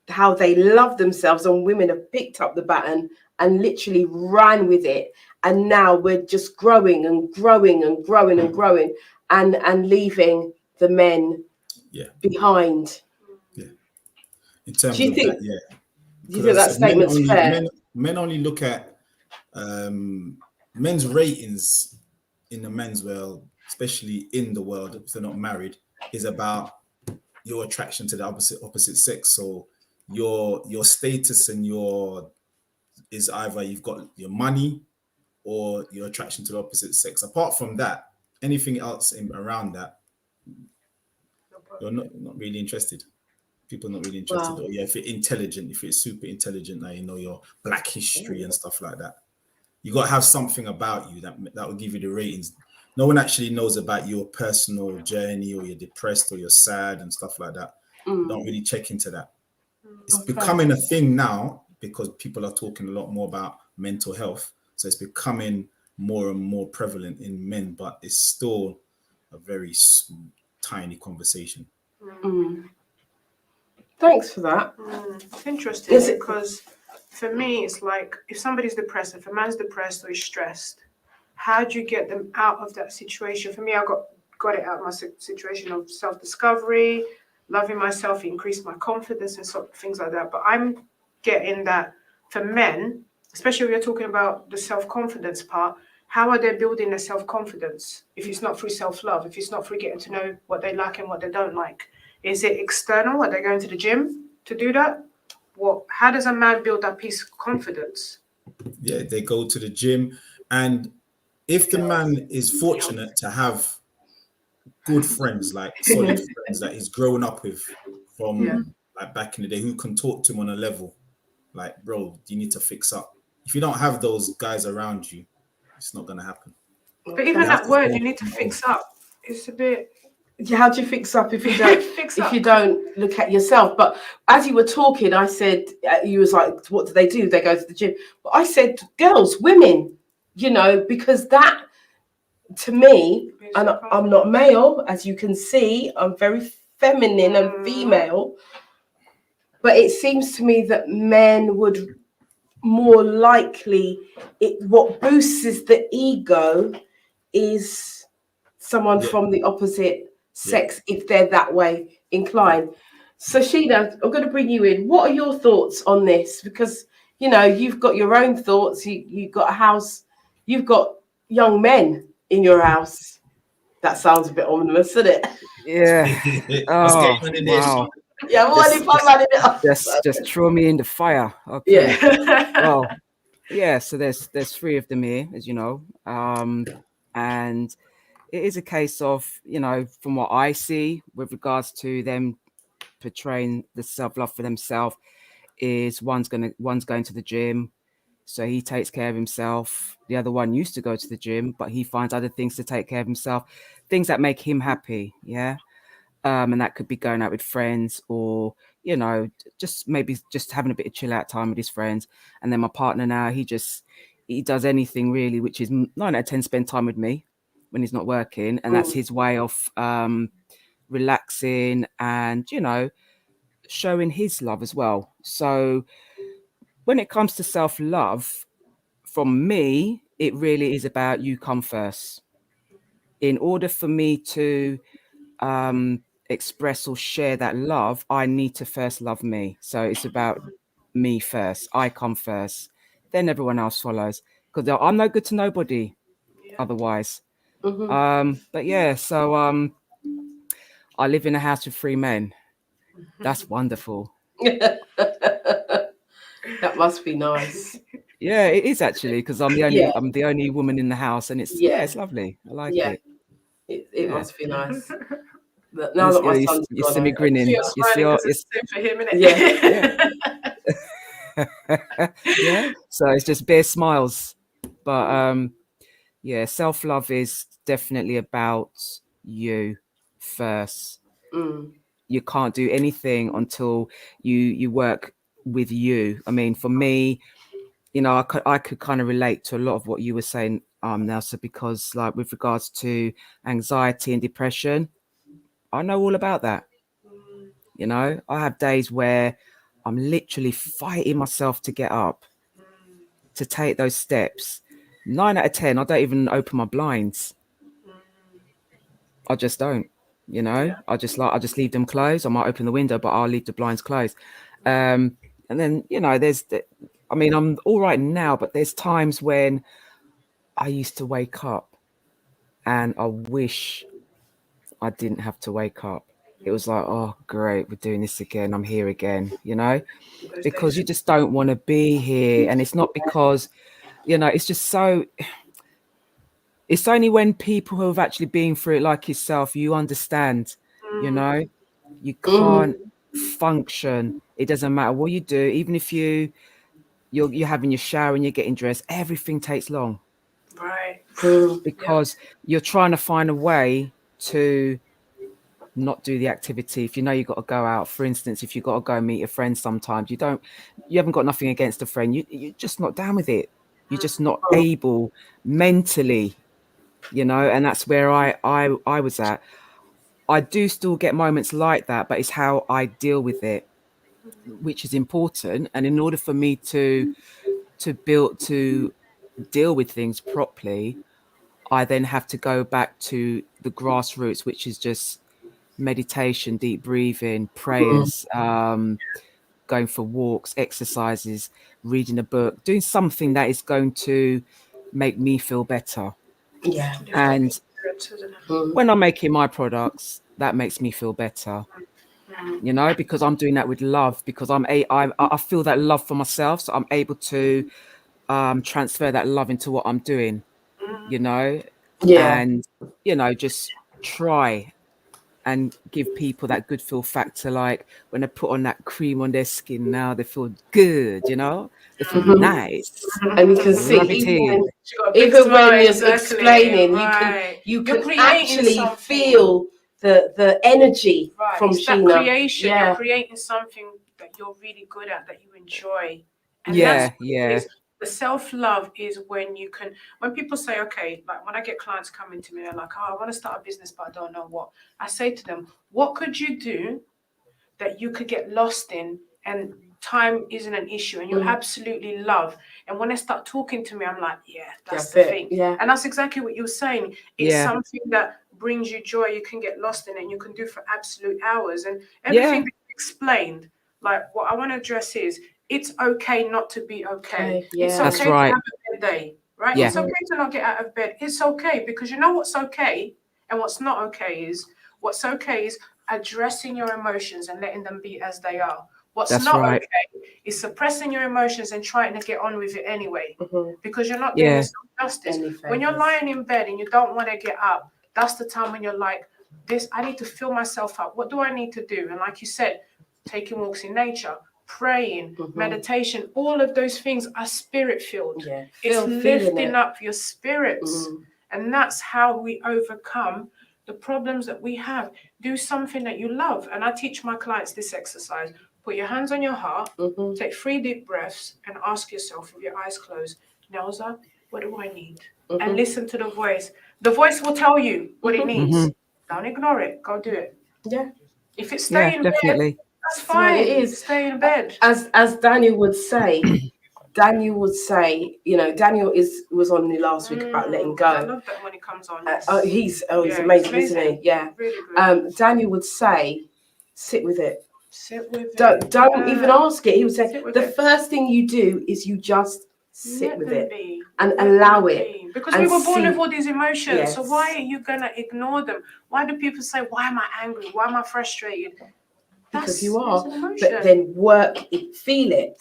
how they love themselves, and women have picked up the baton and literally ran with it. And now we're just growing and growing and growing and growing and leaving the men behind.
Yeah. In terms
do you
of
think,
that, yeah.
Do you think that statement's fair?
Men only look at men's ratings in the men's world, especially in the world, if they're not married, is about your attraction to the opposite sex. So your status and your is either you've got your money or your attraction to the opposite sex. Apart from that, anything else around that, you're not really interested. People are not really interested.
Wow.
Or if you're intelligent, if you're super intelligent, like, you know, your black history and stuff like that, you got to have something about you that will give you the ratings. No one actually knows about your personal journey, or you're depressed or you're sad and stuff like that. Don't really check into that. It's becoming a thing now because people are talking a lot more about mental health. So it's becoming more and more prevalent in men, but it's still a very tiny conversation.
Thanks for that.
It's interesting because for me, it's like if somebody's depressed, if a man's depressed or he's stressed, how do you get them out of that situation? For me, I got it out of my situation of self-discovery, loving myself, increased my confidence and sort of things like that. But I'm getting that for men, especially when you're talking about the self-confidence part, how are they building their self-confidence if it's not through self-love, if it's not through getting to know what they like and what they don't like? Is it external? Are they going to the gym to do that? How does a man build that piece of confidence?
Yeah, they go to the gym. And if the man is fortunate to have good friends, like solid friends that he's growing up with from like back in the day, who can talk to him on a level, like, bro, you need to fix up. If you don't have those guys around you, it's not going to happen.
But even that word, you need to fix up, it's a bit...
How do you fix up if you don't if you don't look at yourself? But as you were talking, I said, you was like, what do? They go to the gym. But I said, girls, women, you know, because that, to me, and I'm not male, as you can see, I'm very feminine and female. But it seems to me that men would more likely, what boosts the ego is someone from the opposite sex, if they're that way inclined. So Sheena, I'm going to bring you in. What are your thoughts on this? Because, you know, you've got your own thoughts. You've got a house. You've got young men in your house. That sounds a bit ominous, doesn't it?
Yeah. Wow.
Yeah,
just throw me in the fire. Okay.
Yeah.
Well, yeah. So there's three of them here, as you know, and it is a case of, you know, from what I see with regards to them portraying the self-love for themselves, is one's going to the gym, so he takes care of himself. The other one used to go to the gym, but he finds other things to take care of himself, things that make him happy. Yeah. And that could be going out with friends, or, you know, just maybe just having a bit of chill out time with his friends. And then my partner now, he does anything really, which is 9 out of 10 spend time with me. when he's not working, and that's his way of relaxing and, you know, showing his love as well. So when it comes to self-love, from me, it really is about you come first. In order for me to express or share that love, I need to first love me. So it's about me first. I come first, then everyone else follows, because I'm no good to nobody otherwise. But yeah, so I live in a house with 3 men. That's wonderful.
That must be nice.
Yeah, it is actually, because I'm the only woman in the house, and it's
Yeah.
it's lovely. I like
Yeah.
it.
It must be nice. But
You
now that my son's
you
gone,
see me
I
grinning.
You're
You
smiling because
see,
it's the same for him, innit?
yeah. So it's just bare smiles. But yeah, self-love is definitely about you first. You can't do anything until you work with you. I mean, for me, you know, I could kind of relate to a lot of what you were saying, Nelson, because like with regards to anxiety and depression, I know all about that. You know, I have days where I'm literally fighting myself to get up, to take those steps. 9 out of 10, I don't even open my blinds. I just don't, you know, I just leave them closed. I might open the window, but I'll leave the blinds closed. And then, you know, I mean, I'm all right now, but there's times when I used to wake up and I wish I didn't have to wake up. It was like, oh, great, we're doing this again. I'm here again, you know,
Those
because
days.
you just don't want to be here. And it's not because, you know, it's just so, it's only when people who have actually been through it like yourself, you understand, you know, you can't function. It doesn't matter what you do, even if you're having your shower and you're getting dressed, everything takes long.
Right.
Because you're trying to find a way to not do the activity. If you know you've got to go out, for instance, if you've got to go meet a friend, sometimes you haven't got nothing against a friend, you're just not down with it. You're just not able mentally, you know, and that's where I was at. I do still get moments like that, but it's how I deal with it, which is important. And in order for me to deal with things properly, I then have to go back to the grassroots, which is just meditation, deep breathing, prayers, going for walks, exercises, reading a book, doing something that is going to make me feel better.
Yeah.
And when I'm making my products, that makes me feel better, you know, because I'm doing that with love, because I feel that love for myself. So I'm able to transfer that love into what I'm doing, you know,
Yeah.
and, you know, just try and give people that good feel factor. Like when they put on that cream on their skin, now they feel good, you know, they feel nice.
And you can see,
Rub it in.
even when you're
exactly,
explaining,
right.
you
You're
can
creating
actually
something.
feel the energy
Right.
from
It's that
Sheena.
creation.
Yeah.
You're creating something that you're really good at, that you enjoy. And
Yeah,
that's what it
yeah.
is. The self-love is when you can, when people say, okay, like when I get clients coming to me, they're like, oh, I want to start a business, but I don't know what. I say to them, what could you do that you could get lost in and time isn't an issue and you absolutely love? And when they start talking to me, I'm like, yeah, that's the thing.
Yeah.
And that's exactly what you're saying. It's
Yeah.
something that brings you joy. You can get lost in it and you can do for absolute hours. And everything that you explained, like what I want to address is, it's okay not to be okay.
Yeah.
It's
That's
okay
right.
to have a bad day, right?
Yeah.
It's okay to not get out of bed. It's okay, because you know what's okay and what's not okay is, what's okay is addressing your emotions and letting them be as they are. What's
That's
not
right.
okay is suppressing your emotions and trying to get on with it anyway, because you're not doing
Yeah.
yourself justice. When you're lying in bed and you don't want to get up, that's the time when you're like, this, I need to fill myself up. What do I need to do? And like you said, taking walks in nature, praying, meditation, all of those things are spirit filled.
Yeah.
It's lifting up your spirits. And that's how we overcome the problems that we have. Do something that you love. And I teach my clients this exercise. Put your hands on your heart, take 3 deep breaths, and ask yourself with your eyes closed, Neusa, what do I need? And listen to the voice. The voice will tell you what it needs.
Mhm.
Don't ignore it. Go do it.
Yeah.
If it's stay
Yeah,
in bed,
definitely.
that's
That's what
fine.
it is.
Stay in bed.
As Daniel would say, you know, Daniel was on the last week about letting go.
I love that when it comes on.
He's
Yeah,
amazing, isn't he? Yeah.
Really good.
Daniel would say, sit with it.
Sit with
Don't
it.
even ask it. He would say
Sit with
the
it.
first thing you do is you just sit
Let
with
them
it
be.
and
Let
allow
them
it.
be. Because
and
we were born
see-
with all these emotions. So
Yes.
why are you gonna ignore them? Why do people say, why am I angry? Why am I frustrated?
Because you are.
It's an emotion.
But then work it, feel it,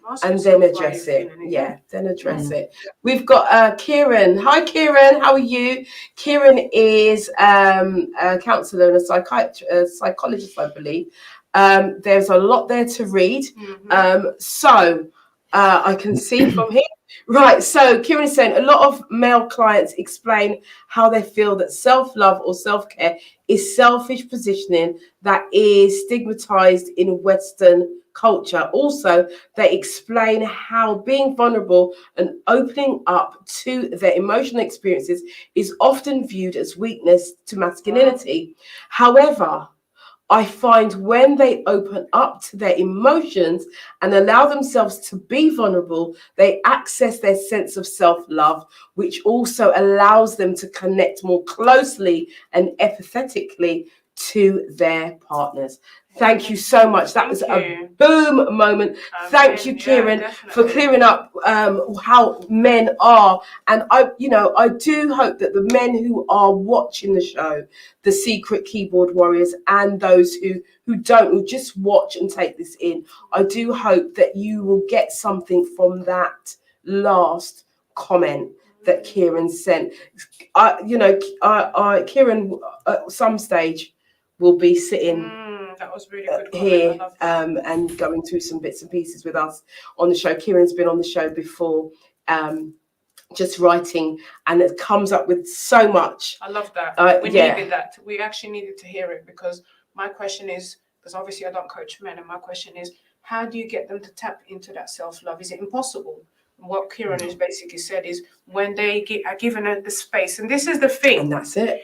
Ask
and
yourself
then
why
address
you're
it.
feeling
Yeah, then address
Mm.
it. We've got Kieran. Hi, Kieran. How are you? Kieran is a counsellor and a psychologist, I believe. There's a lot there to read. So I can see from here. Right, so Kieran is saying a lot of male clients explain how they feel that self-love or self-care is selfish positioning that is stigmatized in Western culture. Also, they explain how being vulnerable and opening up to their emotional experiences is often viewed as weakness to masculinity. However, I find when they open up to their emotions and allow themselves to be vulnerable, they access their sense of self-love, which also allows them to connect more closely and empathetically to their partners. Thank you so much. That was a boom moment. Thank you, Kieran, for clearing up how men are. And I do hope that the men who are watching the show, the secret keyboard warriors, and those who don't, who just watch and take this in, I do hope that you will get something from that last comment that Kieran sent. Kieran at some stage will be sitting
that was really good
here and going through some bits and pieces with us on the show. Kieran's been on the show before, just writing, and it comes up with so much.
I love that. We needed that. We actually needed to hear it, because my question is, because obviously I don't coach men, and my question is, how do you get them to tap into that self-love? Is it impossible? What Kieran has basically said is, when they are given the space, and this is the thing.
And that's it.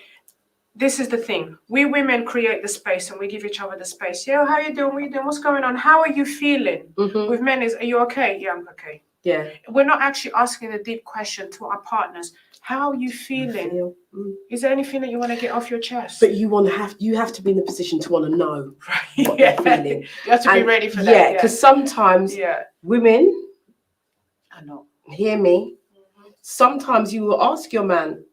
This is the thing. We women create the space, and we give each other the space. Yeah, how you doing? What are you doing? What's going on? How are you feeling? With men is, are you okay? Yeah, I'm okay.
Yeah.
We're not actually asking a deep question to our partners. How are you feeling? Is there anything that you want to get off your chest?
But you have to be in the position to want to know what they're feeling.
You have to be ready for that.
Yeah, because sometimes women,
I know.
Hear me. Sometimes you will ask your man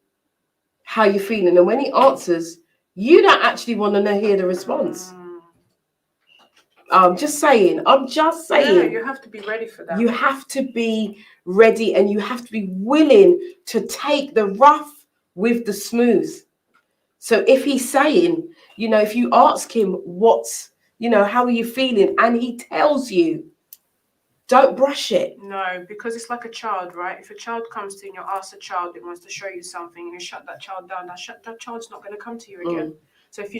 how you feeling, and when he answers, you don't actually want to hear the response. I'm just saying.
Yeah, you have to be ready for that.
You have to be ready, and you have to be willing to take the rough with the smooth. So if he's saying, if you ask him how are you feeling, and he tells you, don't brush it.
No, because it's like a child, right? If a child comes to you and you ask a child, it wants to show you something, and you shut that child down, that child's not going to come to you again. So if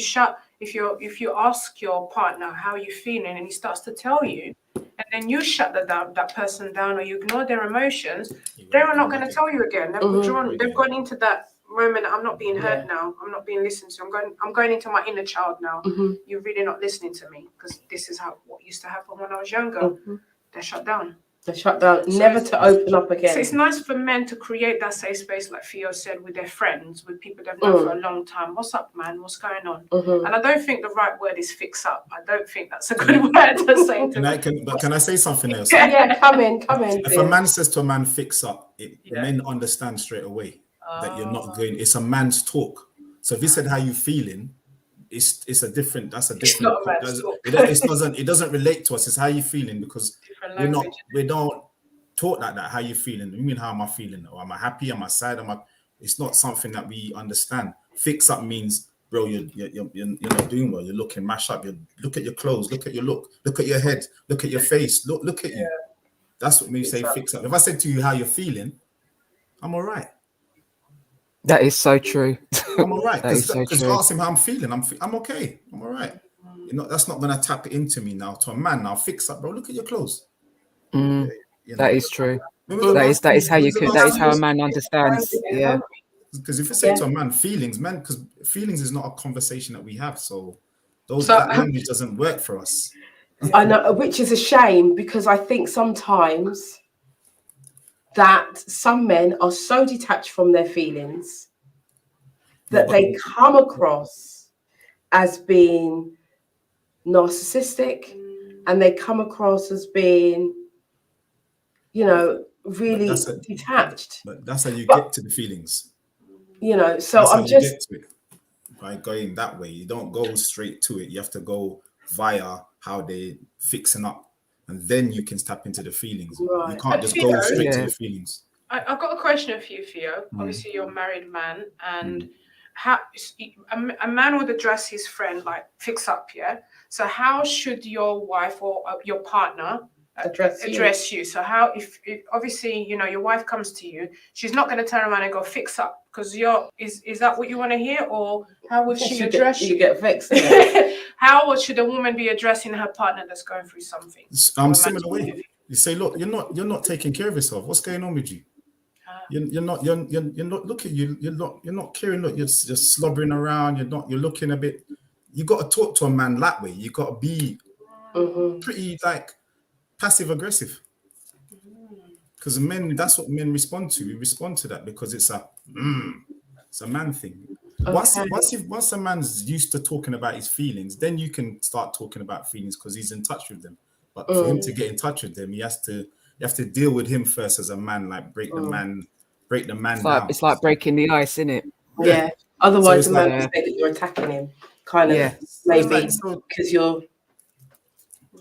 you ask your partner how are you feeling, and he starts to tell you, and then you shut that person down, or you ignore their emotions, they're not going to tell you again. They've gone into that moment. I'm not being heard now. I'm not being listened to. I'm going into my inner child now. You're really not listening to me, because this is what used to happen when I was younger. They're shut down.
Never to open up again.
So it's nice for men to create that safe space, like Theo said, with their friends, with people they've known for a long time. What's up, man? What's going on? And I don't think the right word is fix up. I don't think that's a good word to say to them.
But can I say something else?
Yeah, come in.
If a man says to a man, fix up, men understand straight away that you're not going. It's a man's talk. So if he said how you feeling, it's a different. That's a different. It doesn't relate to us. It's how you feeling, because we don't talk like that. How you feeling? You mean how am I feeling? Or am I happy? Am I sad? It's not something that we understand. Fix up means, bro, you're not doing well. You're looking mashed up. Look at your clothes. Look at your look. Look at your head. Look at your face. Look at you. That's what we say. Fix up. If I said to you how you're feeling, I'm all right.
That is so true.
I'm all right.
That is so
Because
true.
ask him how I'm feeling. I'm okay. I'm all right. That's not gonna tap into me now. To a man now, fix up, bro. Look at your clothes.
That is true. That is how you could. That is how a man understands. Yeah.
Because if you say to a man, feelings, man, because feelings is not a conversation that we have. So
So,
that language doesn't work for us.
I know, which is a shame, because I think sometimes that some men are so detached from their feelings that they come across as being narcissistic, and they come across as being, you know, really detached.
But that's how you get to the feelings.
You know, so
That's
I'm
how
just
you get to it, by going that way. You don't go straight to it. You have to go via how they fixing up, and then you can tap into the feelings.
Right.
You can't just go straight to the feelings.
I've got a question for you, Theo. Obviously, you're a married man, and how a man would address his friend like fix up, yeah? So how should your wife or your partner address you? So how, if obviously, you know, your wife comes to you, she's not going to turn around and go fix up, because is that what you want to hear, or how would she address you?
You get fixed.
How should a woman be addressing her partner that's going through something?
Similar way. You say, look, you're not taking care of yourself. What's going on with you? You're not look at you. You're not caring. Look, you're just slobbering around. You're looking a bit. You got to talk to a man that way. You got to be pretty like passive aggressive. Because men, that's what men respond to. We respond to that because it's a man thing. Okay. Once a man's used to talking about his feelings, then you can start talking about feelings because he's in touch with them. But for him to get in touch with them, you have to deal with him first as a man, like break the man down.
It's like breaking the ice, isn't it?
Yeah. Otherwise, the man will say that you're attacking him, kind of, maybe because you're.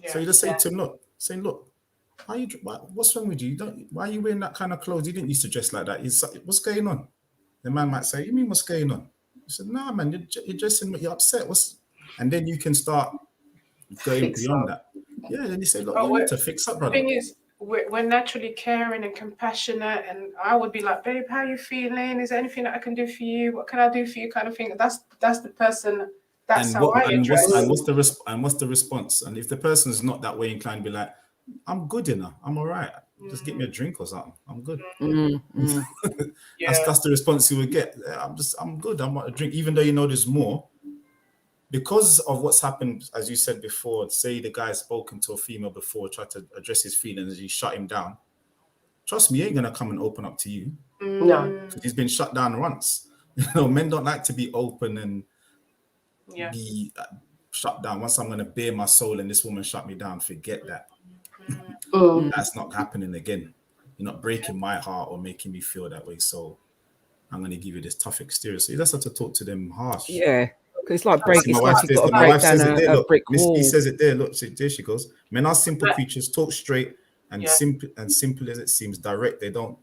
Yeah. So you just say to him, look, what's wrong with you? Why are you wearing that kind of clothes? You didn't used to dress like that. What's going on? The man might say, you mean what's going on? I said, nah, man, you're dressing, you're upset. And then you can start going beyond that. Yeah, then you say, look, you need to fix up, brother.
The thing is, we're naturally caring and compassionate, and I would be like, babe, how are you feeling? Is there anything that I can do for you? What can I do for you? Kind of thing. That's the person. That's how I address.
And what's the response? And if the person's not that way inclined, be like, I'm good enough. I'm all right. Just get me a drink or something. I'm good. That's the response you would get. I'm good. I'm not a drink, even though you know there's more. Because of what's happened, as you said before, say the guy's spoken to a female before, tried to address his feelings, you shut him down. Trust me, he ain't gonna come and open up to you.
No,
because he's been shut down once. You know, men don't like to be open and be shut down. Once I'm gonna bare my soul and this woman shut me down, forget that. That's not happening again. You're not breaking my heart or making me feel that way. So I'm gonna give you this tough exterior. So you just have to talk to them harsh.
Yeah. It's like breaking. My wife
says it there. Look, Miss
wall.
B says it there. Look, there she goes. Men are simple creatures. Talk straight and simple as it seems. Direct. They don't.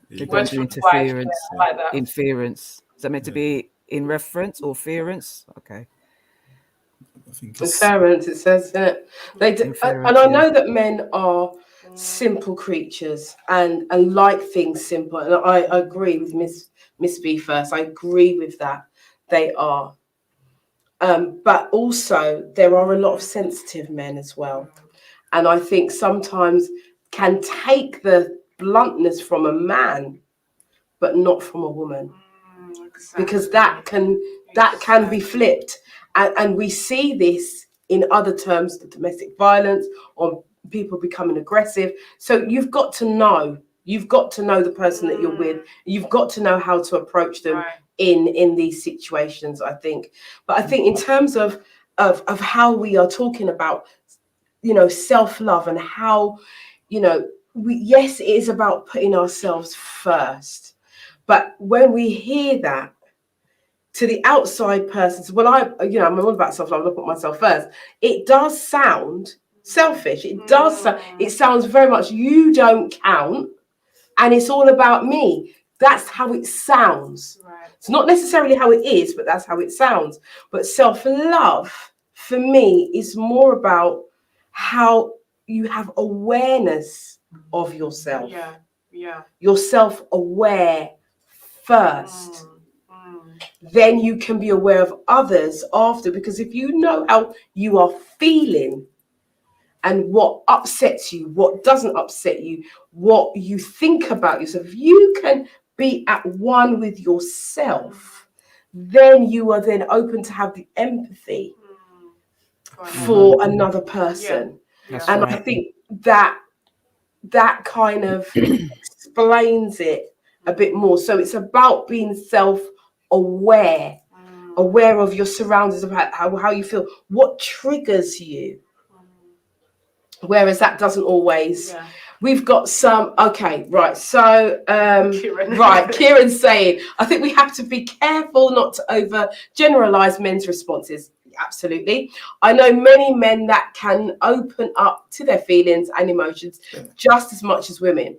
They don't do interference. Like that. Inference. Is that meant to be in reference or ference? Okay.
Inference. It says it. They do, and I know that men are simple creatures and like things simple. And I agree with Miss B first. I agree with that. They are. But also there are a lot of sensitive men as well. And I think sometimes can take the bluntness from a man, but not from a woman. Exactly. Because that can be flipped. And we see this in other terms, the domestic violence or people becoming aggressive. So you've got to know the person that you're with. You've got to know how to approach them in these situations, I think. But I think in terms of how we are talking about, you know, self-love and how, you know, yes, it is about putting ourselves first. But when we hear that to the outside person, well, I'm all about self-love, I put myself first. It does sound selfish. It sounds very much, you don't count and it's all about me. That's how it sounds. Right. It's not necessarily how it is, but that's how it sounds. But self-love for me is more about how you have awareness of yourself.
Yeah.
You're self-aware first. Then you can be aware of others after, because if you know how you are feeling and what upsets you, what doesn't upset you, what you think about yourself, you can be at one with yourself, then you are then open to have the empathy for another person.
That's
And
right.
I think that kind of explains it a bit more. So it's about being self-aware, aware of your surroundings, about how you feel, what triggers you. Whereas that doesn't always. We've got some. Okay, right. So, right, Kieran's saying, I think we have to be careful not to over generalize men's responses. Absolutely. I know many men that can open up to their feelings and emotions just as much as women.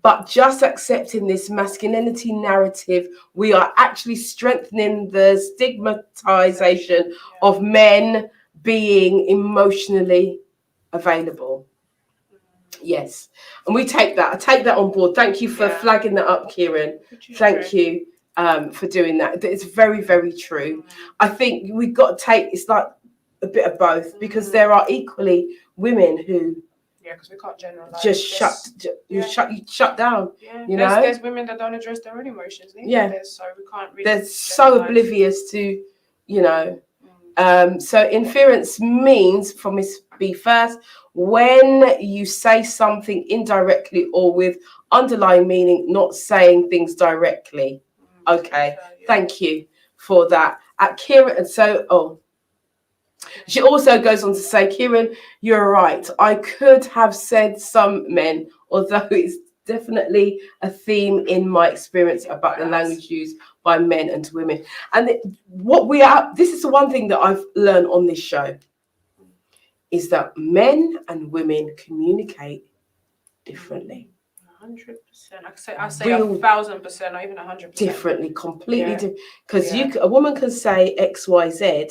But just accepting this masculinity narrative, we are actually strengthening the stigmatization of men being emotionally available. Yes, and we take that. I take that on board. Thank you for flagging that up, Kieran. Thank you for doing that. It's very, very true. I think we've got to take, it's like a bit of both, because there are equally women who
because we can't generalize.
Just shut down. You know,
there's women that don't address their own emotions. So we can't really.
They're so oblivious to, you know. So inference means, from Miss B first, when you say something indirectly or with underlying meaning, not saying things directly. Okay, thank you for that. At Kieran, and so she also goes on to say, Kieran, you're right. I could have said some men, although it's definitely a theme in my experience about the language used by men and women. And this is the one thing that I've learned on this show, is that men and women communicate differently.
100%. I say 1,000%, or even 100%.
Differently, completely different. Because a woman can say X, Y, Z,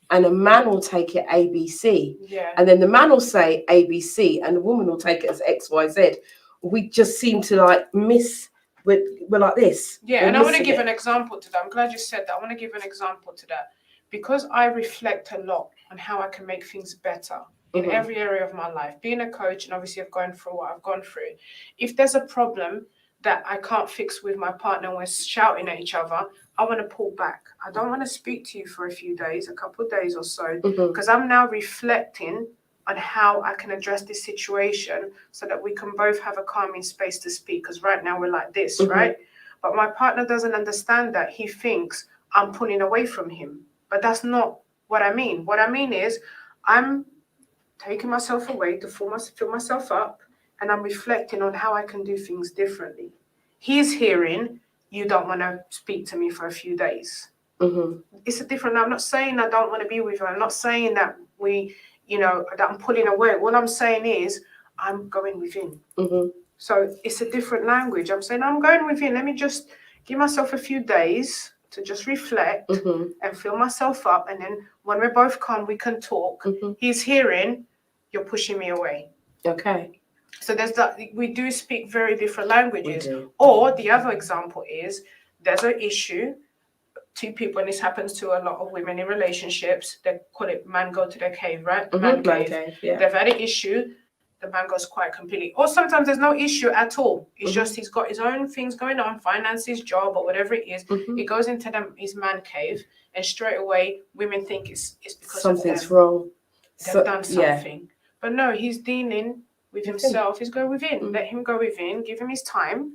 and a man will take it ABC. And then the man will say ABC, and the woman will take it as X, Y, Z. We just seem to like we're like this.
And I want to give an example to that. I'm glad you said that. I want to give an example to that, because I reflect a lot on how I can make things better in every area of my life. Being a coach, and obviously I've gone through what I've gone through. If there's a problem that I can't fix with my partner and we're shouting at each other, I want to pull back. I don't want to speak to you for a few days, a couple of days or so, because I'm now reflecting on how I can address this situation so that we can both have a calming space to speak. Because right now we're like this, right? But my partner doesn't understand that. He thinks I'm pulling away from him. But that's not what I mean. What I mean is I'm taking myself away to fill myself up, and I'm reflecting on how I can do things differently. He's hearing, you don't want to speak to me for a few days. It's a different. I'm not saying I don't want to be with you. I'm not saying that that I'm pulling away. All I'm saying is I'm going within. So it's a different language. I'm saying I'm going within. Let me just give myself a few days to just reflect and fill myself up. And then when we're both calm, we can talk. He's hearing, you're pushing me away.
Okay.
So there's that. We do speak very different languages. Or the other example is there's an issue. Two people, and this happens to a lot of women in relationships. They call it man go to their cave, right? Man cave. They've had an issue. The man goes quiet completely. Or sometimes there's no issue at all. It's just he's got his own things going on, finances, job, or whatever it is. He goes into his man cave, and straight away women think it's because
something's wrong.
They've done something. But no, he's dealing with himself. He's going within. Let him go within. Give him his time.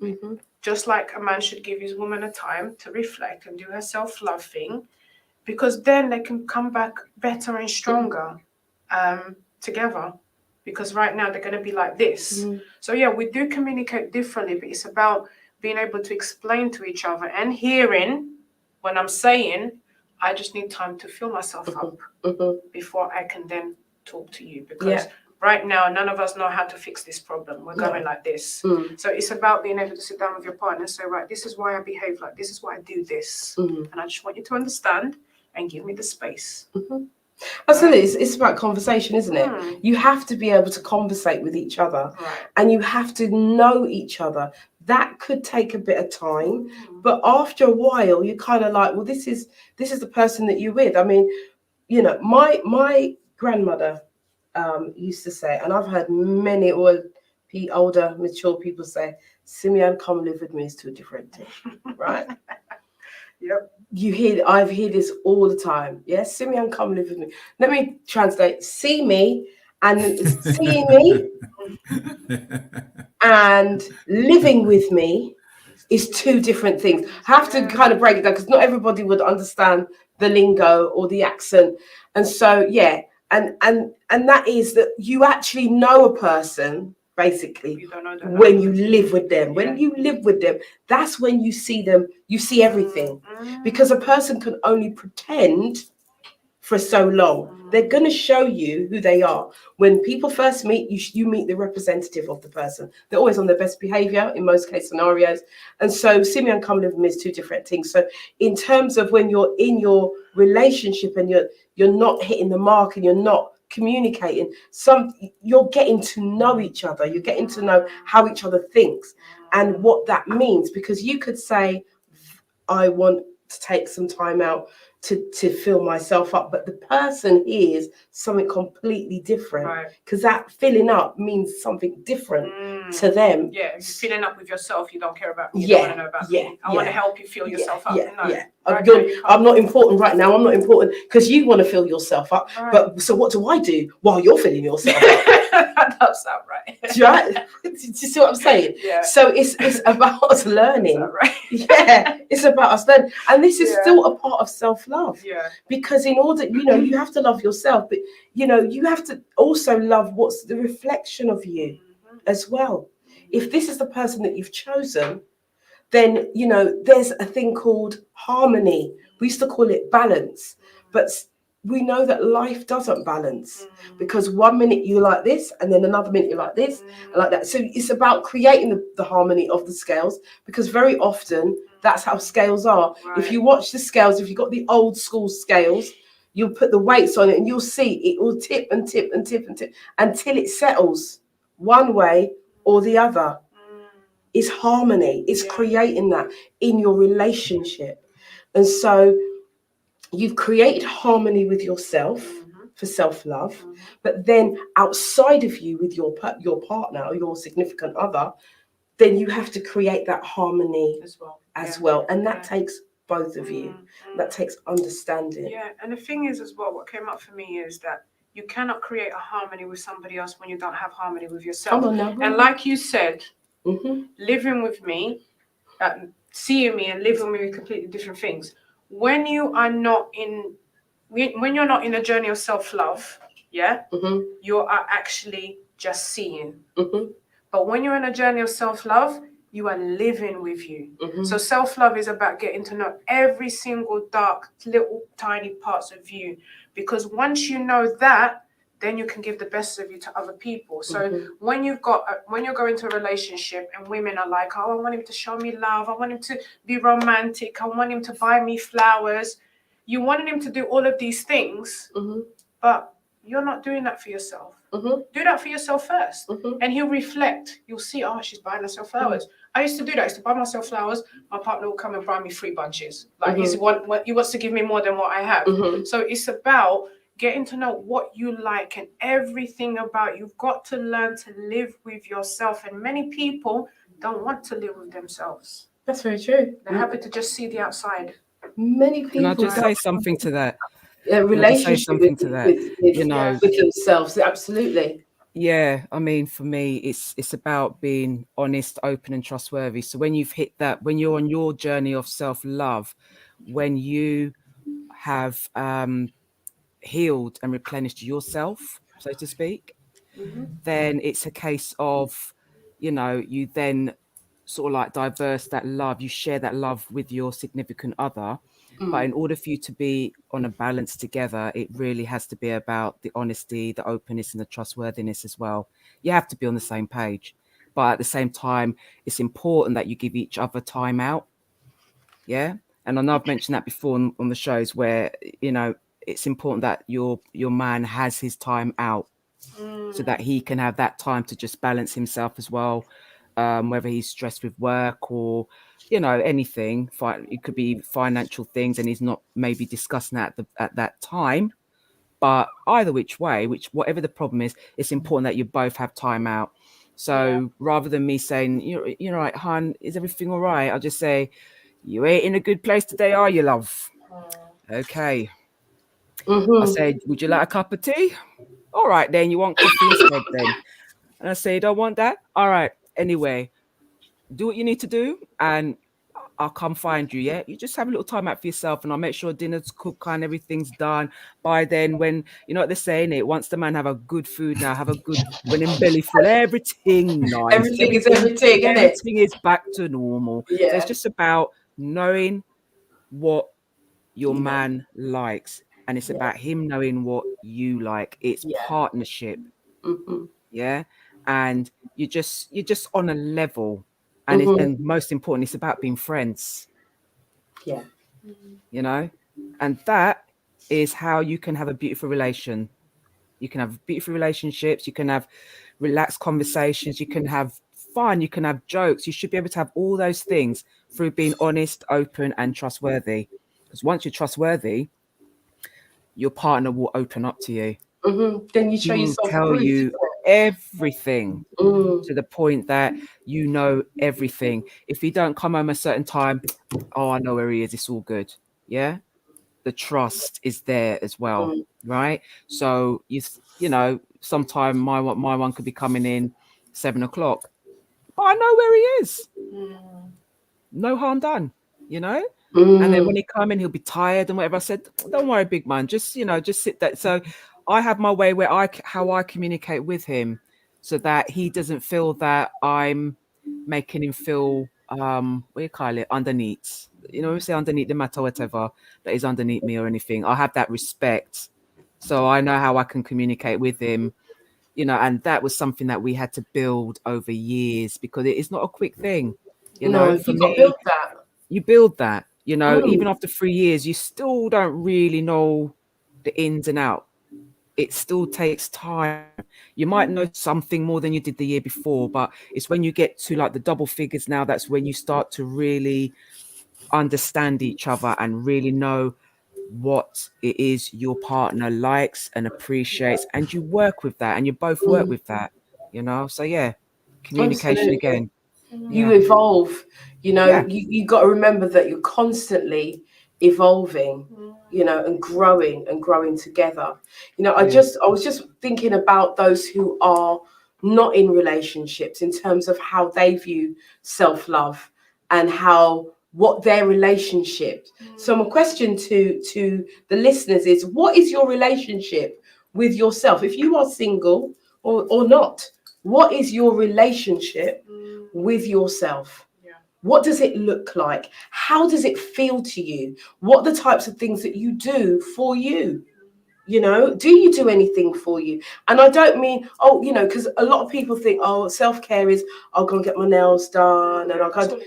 Just like a man should give his woman a time to reflect and do her self-love thing, because then they can come back better and stronger together. Because right now they're going to be like this. So yeah, we do communicate differently, but it's about being able to explain to each other and hearing when I'm saying, I just need time to fill myself up before I can then talk to you. Because right now, none of us know how to fix this problem. We're going like this. So it's about being able to sit down with your partner and say, right, this is why I behave like this. This is why I do this. And I just want you to understand and give me the space.
Absolutely. It's about conversation, isn't it? You have to be able to conversate with each other, and you have to know each other. That could take a bit of time, but after a while, you're kind of like, well, this is the person that you're with. I mean, you know, my grandmother used to say, and I've heard many older, mature people say Simeon, come live with me is two different things, right?
Yep.
I've heard this all the time. Yes, Simeon, come live with me. Let me translate. See me and seeing me and living with me is two different things. I have to kind of break it down because not everybody would understand the lingo or the accent. And so, yeah, and that is that you actually know a person basically
You don't know that
when you live with them.
Yeah.
When you live with them, that's when you see them, you see everything. Because a person can only pretend for so long. They're going to show you who they are. When people first meet, you meet the representative of the person. They're always on their best behavior in most case scenarios. And so Simeon come live with me is two different things. So in terms of when you're in your relationship and you're not hitting the mark and you're not communicating, you're getting to know each other. You're getting to know how each other thinks and what that means. Because you could say, I want to take some time out to fill myself up, but the person hears something completely different because that filling up means something different to them.
Yeah, if you're filling up with yourself, you don't care about me. You don't want to know about me. I want to help you fill yourself up.
I'm not important right now. I'm not important because you want to fill yourself up. But so what do I do while you're filling yourself up?
That does sound right.
Do you see what I'm saying?
Yeah.
So it's about us learning.
Right?
Yeah, it's about us learning. And this is still a part of self-love.
Yeah.
Because in order, you have to love yourself, but you have to also love what's the reflection of you as well. If this is the person that you've chosen, then there's a thing called harmony. We used to call it balance, but we know that life doesn't balance because 1 minute you like this and then another minute you like this and like that. So it's about creating the harmony of the scales, because very often that's how scales are. If you watch the scales, if you've got the old school scales, you'll put the weights on it and you'll see it will tip and tip and tip and tip until it settles one way or the other. It's harmony. It's creating that in your relationship. And so you've created harmony with yourself for self-love, but then outside of you with your partner or your significant other, then you have to create that harmony as well. And that takes both of you. That takes understanding.
Yeah, and the thing is as well, what came up for me is that you cannot create a harmony with somebody else when you don't have harmony with yourself.
Come on now,
and like you said, living with me, seeing me and living with me completely different things. When you are not when you're not in a journey of self-love, you are actually just seeing. But when you're in a journey of self-love, you are living with you. So self-love is about getting to know every single dark, little, tiny parts of you. Because once you know that, then you can give the best of you to other people. So when you're going into a relationship and women are like, oh, I want him to show me love. I want him to be romantic. I want him to buy me flowers. You wanted him to do all of these things, but you're not doing that for yourself. Do that for yourself first. And he'll reflect. You'll see, oh, she's buying herself flowers. I used to do that. I used to buy myself flowers. My partner will come and buy me 3 bunches. Like he wants to give me more than what I have. So it's about getting to know what you like and everything about you. You've got to learn to live with yourself. And many people don't want to live with themselves.
That's very true.
They're happy to just see the outside.
Many people.
Can I just say something to that?
Relationship with themselves. Absolutely.
Yeah, I mean, for me, it's about being honest, open, and trustworthy. So when you've hit that, when you're on your journey of self-love, when you have healed and replenished yourself, so to speak, then it's a case of, you then sort of like diverse that love, you share that love with your significant other. But in order for you to be on a balance together, it really has to be about the honesty, the openness, and the trustworthiness as well. You have to be on the same page. But at the same time, it's important that you give each other time out. Yeah. And I know I've mentioned that before on the shows where, it's important that your man has his time out so that he can have that time to just balance himself as well. Whether he's stressed with work or, anything, it could be financial things and he's not maybe discussing that at that time. But either which way, whatever the problem is, it's important that you both have time out So rather than me saying, you're right, hon, is everything all right? I'll just say, you ain't in a good place today, are you, love? Okay. I said, would you like a cup of tea? All right, then you want coffee instead then. And I say, you don't want that? All right. Anyway, do what you need to do and I'll come find you. Yeah. You just have a little time out for yourself and I'll make sure dinner's cooked and everything's done. By then, when you know what they're saying, it once the man have a good food now, have a good when in belly full, everything nice.
Everything is everything, isn't it?
Everything is back to normal. So
Yeah.
it's just about knowing what your man likes. And it's about him knowing what you like. It's partnership. Yeah. And you're just on a level. And and most important, it's about being friends.
Yeah.
You know, and that is how you can have a beautiful relation. You can have beautiful relationships. You can have relaxed conversations. You can have fun. You can have jokes. You should be able to have all those things through being honest, open, and trustworthy. Because once you're trustworthy, your partner will open up to you.
Then you show
He will
yourself
tell
approved,
you everything
Mm.
to the point that you know everything. If he don't come home a certain time, oh, I know where he is. It's all good. Yeah. The trust is there as well, right? So you know, sometime my one could be coming in 7 o'clock, but I know where he is. No harm done, you know. And then when he come in, he'll be tired and whatever. I said, don't worry, big man. Just just sit there. So I have my way where how I communicate with him, so that he doesn't feel that I'm making him feel what do you call it, underneath. You know, we say underneath the matter, whatever that is underneath me or anything. I have that respect, so I know how I can communicate with him. You know, and that was something that we had to build over years because it is not a quick thing. You know, for
you got to
me,
build that.
you build that. You know, even after 3 years, you still don't really know the ins and out. It still takes time. You might know something more than you did the year before, but it's when you get to like the double figures now, that's when you start to really understand each other and really know what it is your partner likes and appreciates, and you work with that and you both work with that, you know. So yeah, communication
Absolutely.
again.
You evolve, you know.
Yeah.
You got to remember that you're constantly evolving, you know, and growing together. You know, I was just thinking about those who are not in relationships in terms of how they view self-love and what their relationship. So my question to the listeners is, what is your relationship with yourself? If you are single or not, what is your relationship with yourself? What does it look like? How does it feel to you? What are the types of things that you do for you? You know, do you do anything for you? And I don't mean, you know, because a lot of people think, self-care is, I'll go and get my nails done and I'll go.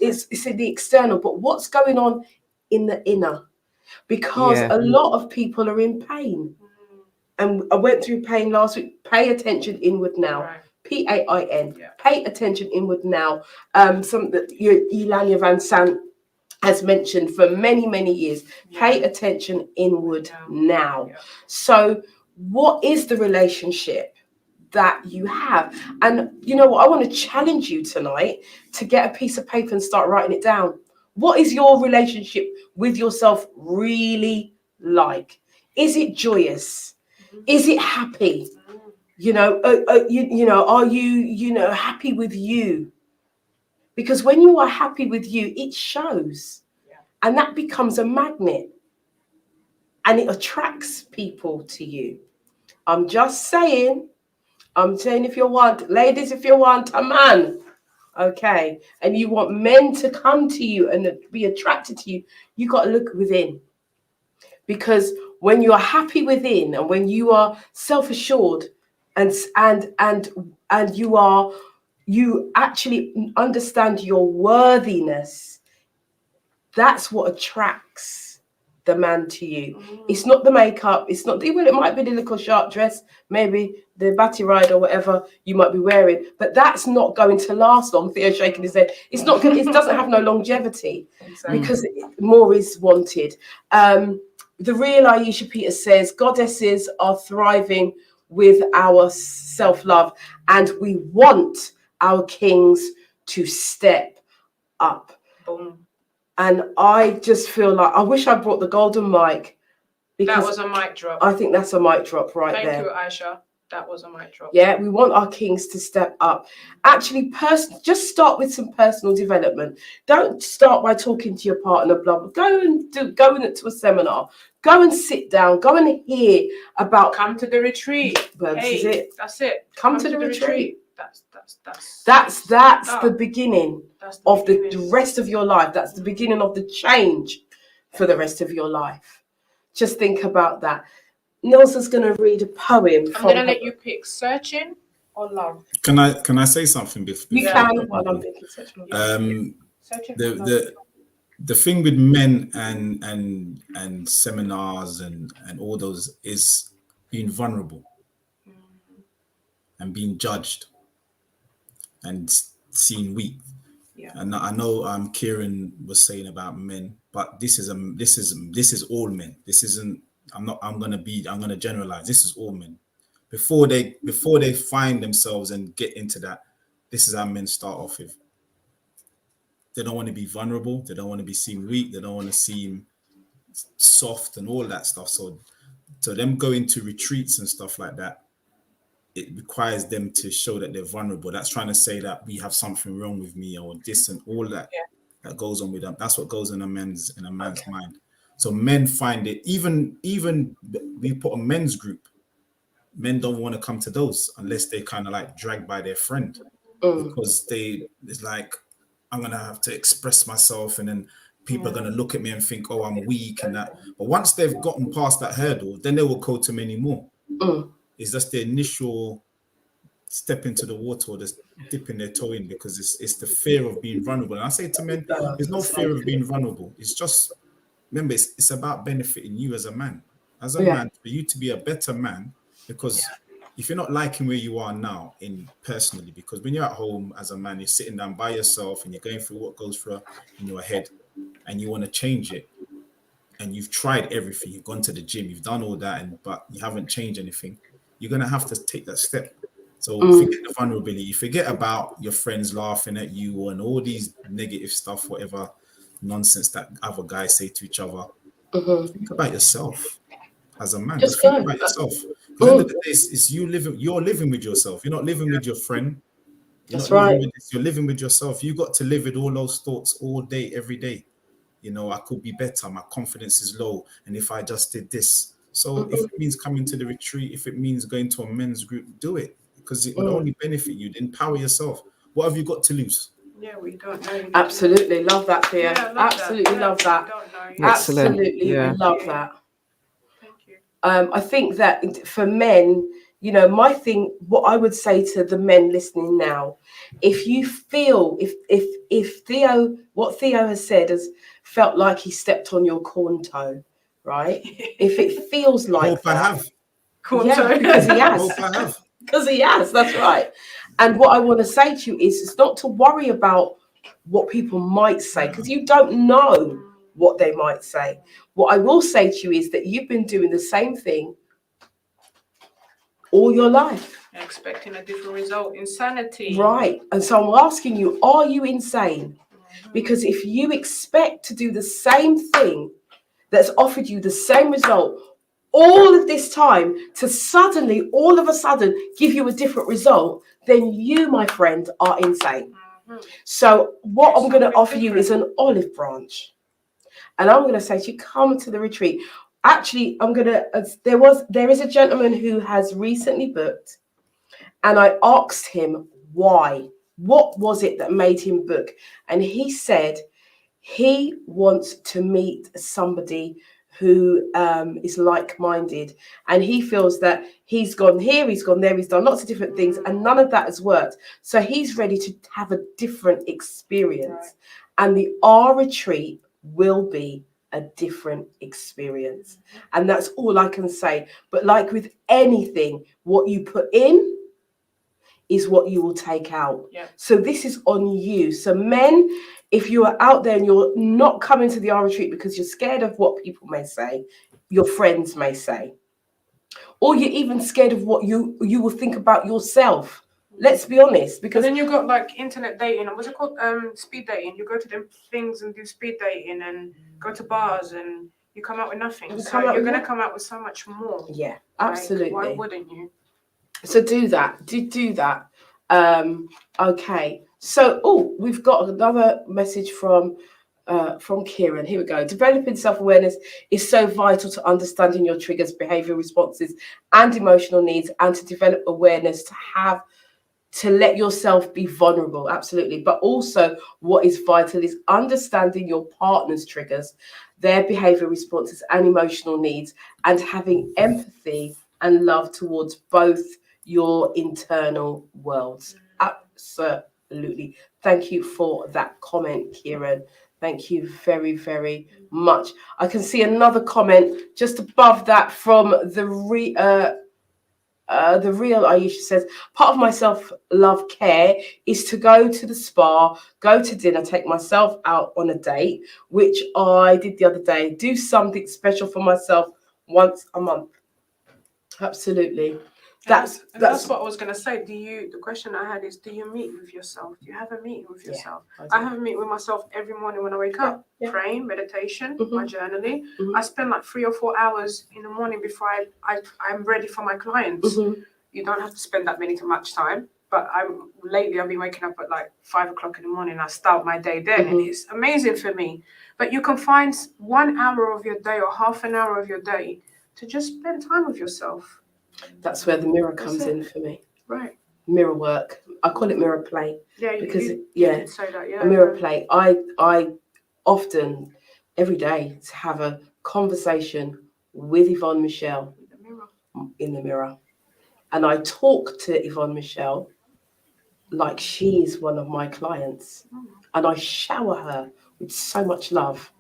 It's in the external, but what's going on in the inner? Because a lot of people are in pain. And I went through pain last week. Pay attention inward now. Right. PAIN. Yeah. Pay attention inward now. Something that Elania Van Sant has mentioned for many, many years. Yeah. Pay attention inward now. Yeah. So what is the relationship that you have? And you know what? I want to challenge you tonight to get a piece of paper and start writing it down. What is your relationship with yourself really like? Is it joyous? Is it happy? You know, you know, are you know, happy with you? Because when you are happy with you, it shows, and that becomes a magnet, and it attracts people to you. I'm just saying. I'm saying, if you want, ladies, if you want a man, okay, and you want men to come to you and be attracted to you, you got to look within. Because when you are happy within and when you are self-assured and you actually understand your worthiness, that's what attracts the man to you. It's not the makeup, it's not it might be the little sharp dress, maybe the batty ride or whatever you might be wearing, but that's not going to last long. Theo's shaking his head. It's not going, it doesn't have no longevity. Exactly. Because more is wanted. The real Aisha Peters says, goddesses are thriving with our self-love, and we want our kings to step up.
Boom.
And I just feel like I wish I brought the golden mic, because
That was a mic drop.
I think that's a mic drop right
Thank
there.
you, Aisha. That was a mic drop.
Yeah, we want our kings to step up. Actually, just start with some personal development. Don't start by talking to your partner, blah, blah. Go into a seminar. Go and sit down. Go and hear about.
Come to the retreat.
Well, this is it.
That's it.
Come to the retreat.
That's
the beginning of the rest of your life. That's the beginning of the change for the rest of your life. Just think about that. Neusa's going to read a poem.
I'm going to let you pick searching or love.
Can I say something before?
You can while I'm thinking searching.
The thing with men and seminars and all those is being vulnerable and being judged and seen weak.
Yeah.
And I know Kieran was saying about men, but this is all men. This isn't. I'm gonna generalize. This is all men. Before they find themselves and get into that, this is how men start off with. They don't want to be vulnerable. They don't want to be seen weak. They don't want to seem soft and all that stuff. So them going to retreats and stuff like that, it requires them to show that they're vulnerable. That's trying to say that we have something wrong with me or this and all that that goes on with them. That's what goes in a man's mind. So men find it, even we put a men's group, men don't want to come to those unless they kind of like dragged by their friend because it's like, I'm going to have to express myself and then people are going to look at me and think, oh, I'm weak and that. But once they've gotten past that hurdle, then they will go to many more. It's just the initial step into the water or just dipping their toe in, because it's the fear of being vulnerable. And I say to men, there's no fear of being vulnerable. It's just, remember, it's about benefiting you as a man. As a man, for you to be a better man, because if you're not liking where you are now personally, because when you're at home as a man, you're sitting down by yourself and you're going through what goes through in your head and you want to change it. And you've tried everything. You've gone to the gym, you've done all that, but you haven't changed anything. You're going to have to take that step. So forget the vulnerability. Forget about your friends laughing at you and all these negative stuff, whatever nonsense that other guys say to each other. Think about yourself as a man. Just think about yourself. At the end of the day, it's you living. You're living with yourself. You're not living with your friend.
That's right.
You're living with yourself. You got to live with all those thoughts all day, every day. You know, I could be better. My confidence is low. And if I just did this. So if it means coming to the retreat, if it means going to a men's group, do it. Because it will only benefit you. Empower yourself. What have you got to lose?
Yeah, we don't know.
Absolutely love that, Thea. Absolutely love that. Absolutely love that.
Thank you.
I think that for men, you know, what I would say to the men listening now, if you feel, if Theo, what Theo has said has felt like he stepped on your corn toe, right? If it feels like
Hope
that,
I have.
Corn toe.
because he has.
Hope I have.
Because he has, that's right. And what I want to say to you is it's not to worry about what people might say, because you don't know what they might say. What I will say to you is that you've been doing the same thing all your life.
Expecting a different result. Insanity.
Right. And so I'm asking you, are you insane? Because if you expect to do the same thing that's offered you the same result all of this time to suddenly, all of a sudden, give you a different result, then you, my friend, are insane. So what I'm going to offer you is an olive branch. And I'm going to say to you, come to the retreat. Actually, there is a gentleman who has recently booked, and I asked him why. What was it that made him book? And he said he wants to meet somebody who is like-minded, and he feels that he's gone here, he's gone there, he's done lots of different things, and none of that has worked. So he's ready to have a different experience, and the R retreat will be a different experience, and that's all I can say. But like with anything, what you put in is what you will take out. So this is on you. So men, if you are out there and you're not coming to the R retreat because you're scared of what people may say, your friends may say, or you're even scared of what you will think about yourself. Let's be honest,
But
because
then you've got like internet dating, what's it called? Speed dating. You go to them things and do speed dating and go to bars and you come out with nothing.
You
So
come out
you're
with
gonna
nothing.
come out with so much more.
yeah,
Like,
absolutely.
why wouldn't you?
So do that. Do that. Okay. So we've got another message from Kieran. Here we go. Developing self-awareness is so vital to understanding your triggers, behavior responses, and emotional needs, and to develop awareness to let yourself be vulnerable. Absolutely. But also what is vital is understanding your partner's triggers, their behavior responses, and emotional needs, and having empathy and love towards both your internal worlds. Absolutely. Thank you for that comment, Kieran. Thank you very, very much. I can see another comment just above that from the real Aisha says, part of my self-love care is to go to the spa, go to dinner, take myself out on a date, which I did the other day. Do something special for myself once a month. Absolutely. That's
what I was gonna say. The question I had is, do you meet with yourself? Do you have a meeting with yourself? I have a meeting with myself every morning when I wake up. Praying, meditation, my journaling. I spend like 3 or 4 hours in the morning before I'm ready for my clients. You don't have to spend that much time. But lately I've been waking up at like 5 o'clock in the morning. I start my day then, and it's amazing for me. But you can find 1 hour of your day or half an hour of your day to just spend time with yourself.
That's where the mirror comes in for me.
Right.
Mirror work. I call it mirror play.
Yeah,
because
you did say that,
a mirror play. I often every day have a conversation with Yvonne Michelle in the mirror. And I talk to Yvonne Michelle like she is one of my clients. And I shower her with so much love.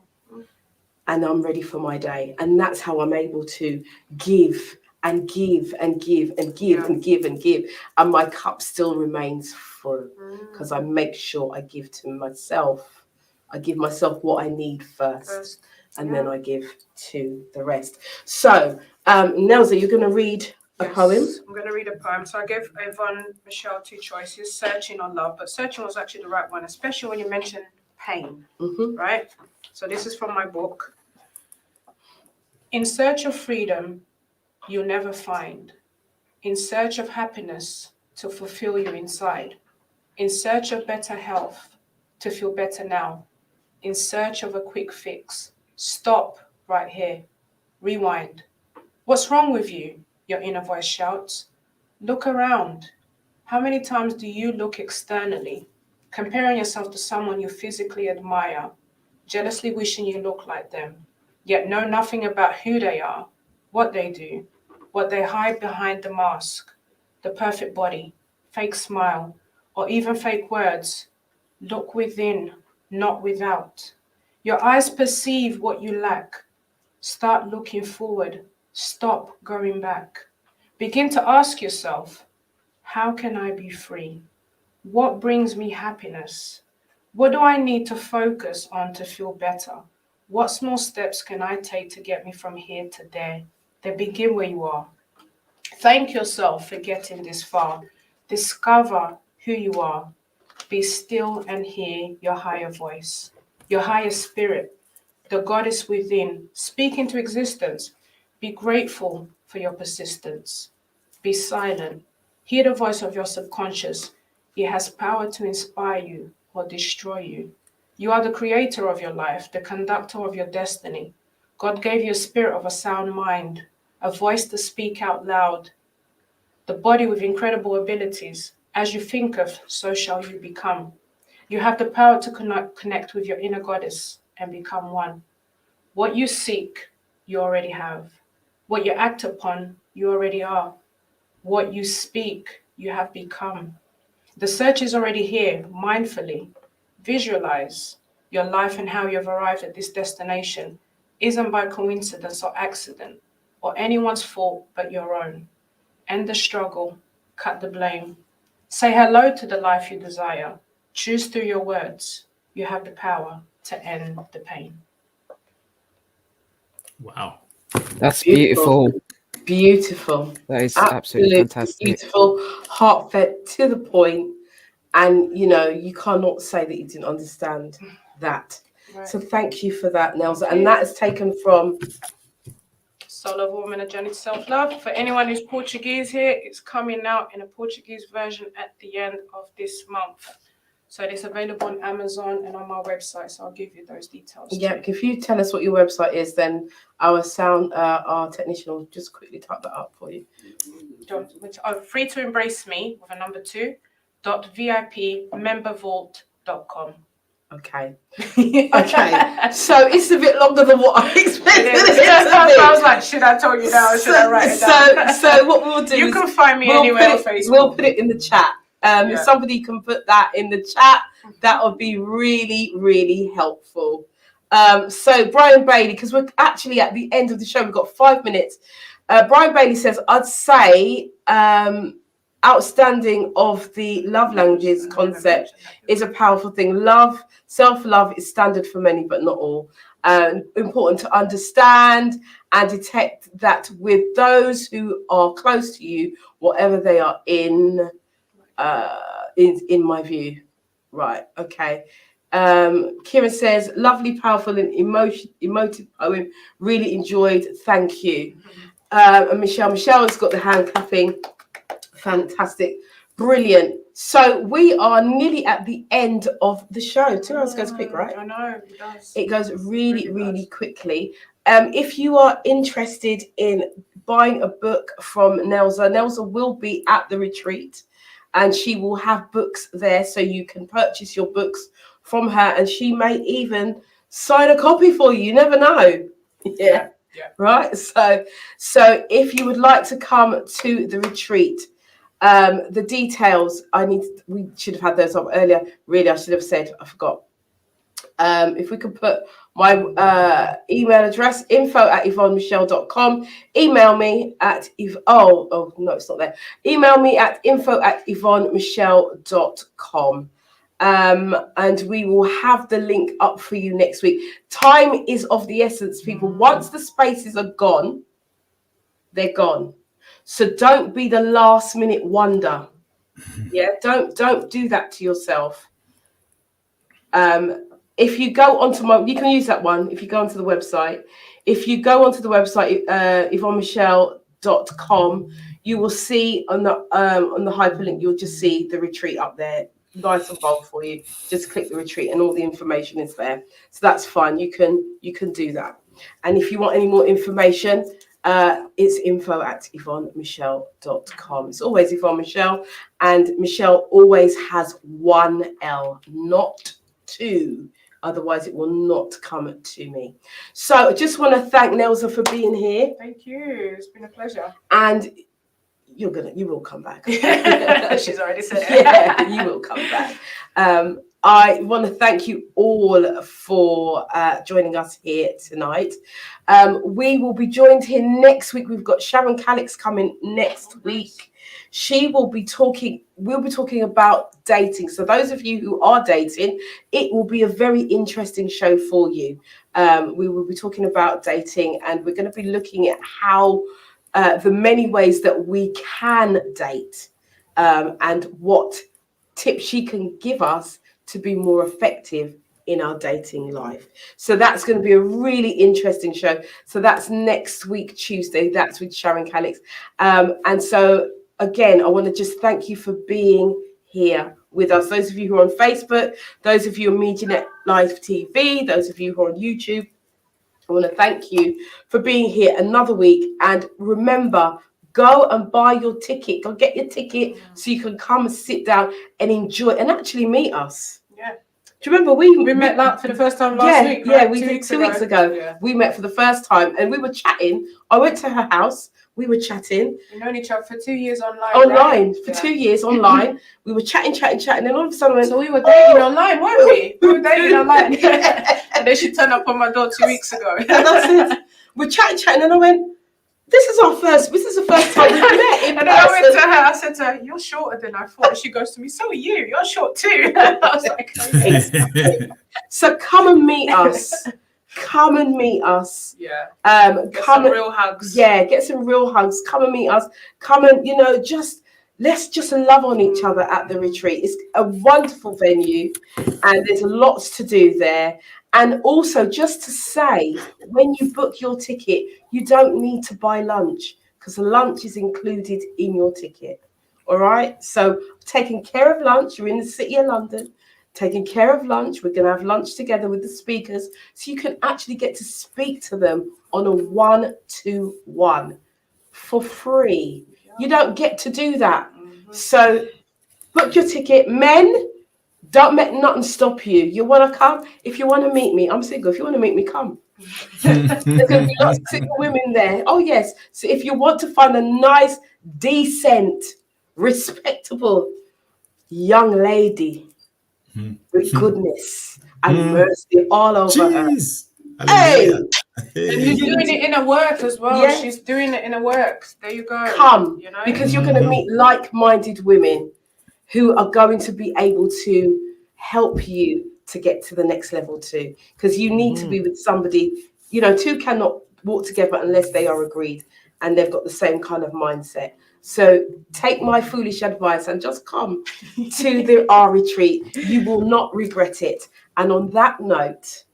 And I'm ready for my day. And that's how I'm able to give and give and give and give and give and give. And my cup still remains full because I make sure I give to myself. I give myself what I need first. And then I give to the rest. So, Neusa, you're going to read a poem?
I'm going to read a poem. So I gave Yvonne Michelle 2 choices, searching or love. But searching was actually the right one, especially when you mention pain, right? So this is from my book. In search of freedom, you'll never find. In search of happiness to fulfill you inside. In search of better health to feel better now. In search of a quick fix. Stop right here. Rewind. What's wrong with you? Your inner voice shouts. Look around. How many times do you look externally, comparing yourself to someone you physically admire, jealously wishing you look like them, yet know nothing about who they are, what they do, what they hide behind the mask, the perfect body, fake smile, or even fake words? Look within, not without. Your eyes perceive what you lack. Start looking forward. Stop going back. Begin to ask yourself, how can I be free? What brings me happiness? What do I need to focus on to feel better? What small steps can I take to get me from here to there? Then begin where you are. Thank yourself for getting this far. Discover who you are. Be still and hear your higher voice, your higher spirit, the goddess within. Speak into existence. Be grateful for your persistence. Be silent. Hear the voice of your subconscious. It has power to inspire you or destroy you. You are the creator of your life, the conductor of your destiny. God gave you a spirit of a sound mind, a voice to speak out loud, the body with incredible abilities. As you think of, so shall you become. You have the power to connect with your inner goddess and become one. What you seek, you already have. What you act upon, you already are. What you speak, you have become. The search is already here, mindfully. Visualize your life and how you have arrived at this destination isn't by coincidence or accident or anyone's fault but your own. End the struggle, cut the blame. Say hello to the life you desire. Choose through your words. You have the power to end the pain.
Wow.
That's beautiful.
Beautiful.
That is absolutely fantastic.
Beautiful, heartfelt, to the point, and you cannot say that you didn't understand that.
Right.
So thank you for that, Neusa. And that is taken from
Soul of Woman, A Journey to Self-Love. For anyone who's Portuguese here, it's coming out in a Portuguese version at the end of this month. So it's available on Amazon and on my website. So I'll give you those details.
Yeah, if you tell us what your website is, then our technician will just quickly type that up for you.
Free to Embrace Me with a number 2.vipmembervault.com.
Okay. Okay. So it's a bit longer than what I expected.
I was like, should I tell you now or should I write it down?
So what we'll do
you can find me anywhere on Facebook.
We'll put it in the chat. If somebody can put that in the chat, that would be really, really helpful. So Brian Bailey, because we're actually at the end of the show, we've got 5 minutes. Brian Bailey says, I'd say outstanding of the love languages concept is a powerful thing. Self-love is standard for many, but not all. Important to understand and detect that with those who are close to you, whatever they are in my view. Right, okay. Kieran says, lovely, powerful and emotive poem. Really enjoyed. Thank you. And Michelle has got the hand clapping. Fantastic. Brilliant. So we are nearly at the end of the show. 2 hours goes quick, right?
I know, it does.
It goes really quickly. If you are interested in buying a book from Neusa will be at the retreat, and she will have books there, so you can purchase your books from her, and she may even sign a copy for you. You never know. Yeah. Right. So if you would like to come to the retreat, the details we should have had those up earlier. Really, I should have said, I forgot. If we could put my email address, info@yvonnemichelle.com. Email me at no, it's not there. Email me at info@yvonnemichelle.com. And we will have the link up for you next week. Time is of the essence, people. Once the spaces are gone, they're gone. So don't be the last minute wonder. Yeah, don't do that to yourself. If you go onto you can use that one if you go onto the website. If you go onto the website, yvonnemichelle.com, you will see on the hyperlink, you'll just see the retreat up there, nice and bold for you. Just click the retreat and all the information is there. So that's fine. You can do that. And if you want any more information, it's info@yvonnemichelle.com. It's always Yvonne Michelle, and Michelle always has 1 L, not 2. Otherwise, it will not come to me. So I just want to thank Neusa for being here.
Thank you. It's been a pleasure.
And you will come back.
She's already said it.
Yeah, you will come back. I want to thank you all for joining us here tonight. We will be joined here next week. We've got Sharon Calix coming next week. We'll be talking about dating. So those of you who are dating, it will be a very interesting show for you. We will be talking about dating, and we're going to be looking at how the many ways that we can date, and what tips she can give us to be more effective in our dating life. So that's going to be a really interesting show. So that's next week, Tuesday. That's with Sharon Calix. And so again, I want to just thank you for being here with us. Those of you who are on Facebook, those of you on MediaNet Live TV, those of you who are on YouTube, I want to thank you for being here another week. And remember, go and buy your ticket. Go get your ticket so you can come and sit down and enjoy and actually meet us.
Yeah.
Do you remember we
met that for the first time last week?
Yeah,
right?
we did 2 weeks ago.
Yeah.
We met for the first time and we were chatting. I went to her house. We were chatting.
We've known each other for 2 years online.
Online,
right?
for 2 years online. We were chatting. And then all of a sudden I went,
so we were dating online, weren't we? We were dating online. And then she turned up on my door 2 weeks ago.
And I said, we're chatting. And I went, this is the first time we've met in
and then I went to her, I said to her, you're shorter than I thought. And she goes to me, so are you. You're short too. I was like, okay.
So come and meet us. come and meet us.
Yeah.
Come
Get some
and,
real hugs.
yeah, get some real hugs. Come and meet us. Come and, let's just love on each other at the retreat. It's a wonderful venue and there's lots to do there. And also, just to say, when you book your ticket, you don't need to buy lunch because lunch is included in your ticket. All right. So taking care of lunch. You're in the City of London. Taking care of lunch. We're going to have lunch together with the speakers. So you can actually get to speak to them on a 1-to-1 for free. You don't get to do that. So book your ticket. Men, don't let nothing stop you. You want to come? If you want to meet me, I'm single. If you want to meet me, come. There's going to be lots of single women there. Oh, yes. So if you want to find a nice, decent, respectable young lady with goodness and mercy all over her. Hey!
And you're doing it in a work as well.
Yeah.
She's doing it in a work. There you go.
Come,
You know?
because you're going to meet like-minded women who are going to be able to help you to get to the next level too. Because you need to be with somebody, two cannot walk together unless they are agreed and they've got the same kind of mindset. So take my foolish advice and just come to our retreat. You will not regret it. And on that note,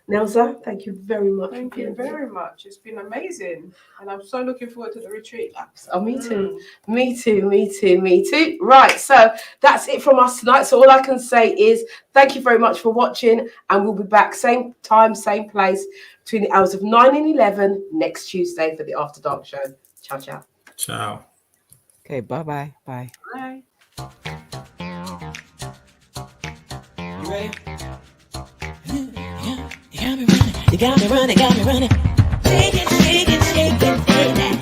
Neusa, thank you very much.
Thank you very much. It's been amazing. And I'm so looking forward to the retreat.
Oh, me too. Me too. Right. So that's it from us tonight. So all I can say is thank you very much for watching. And we'll be back same time, same place between the hours of 9 and 11 next Tuesday for the After Dark show. Ciao, ciao.
Ciao.
Okay, bye-bye. Bye.
Bye.
You ready? You got me running, got me running. Shake it, shake it, shake it, shake that.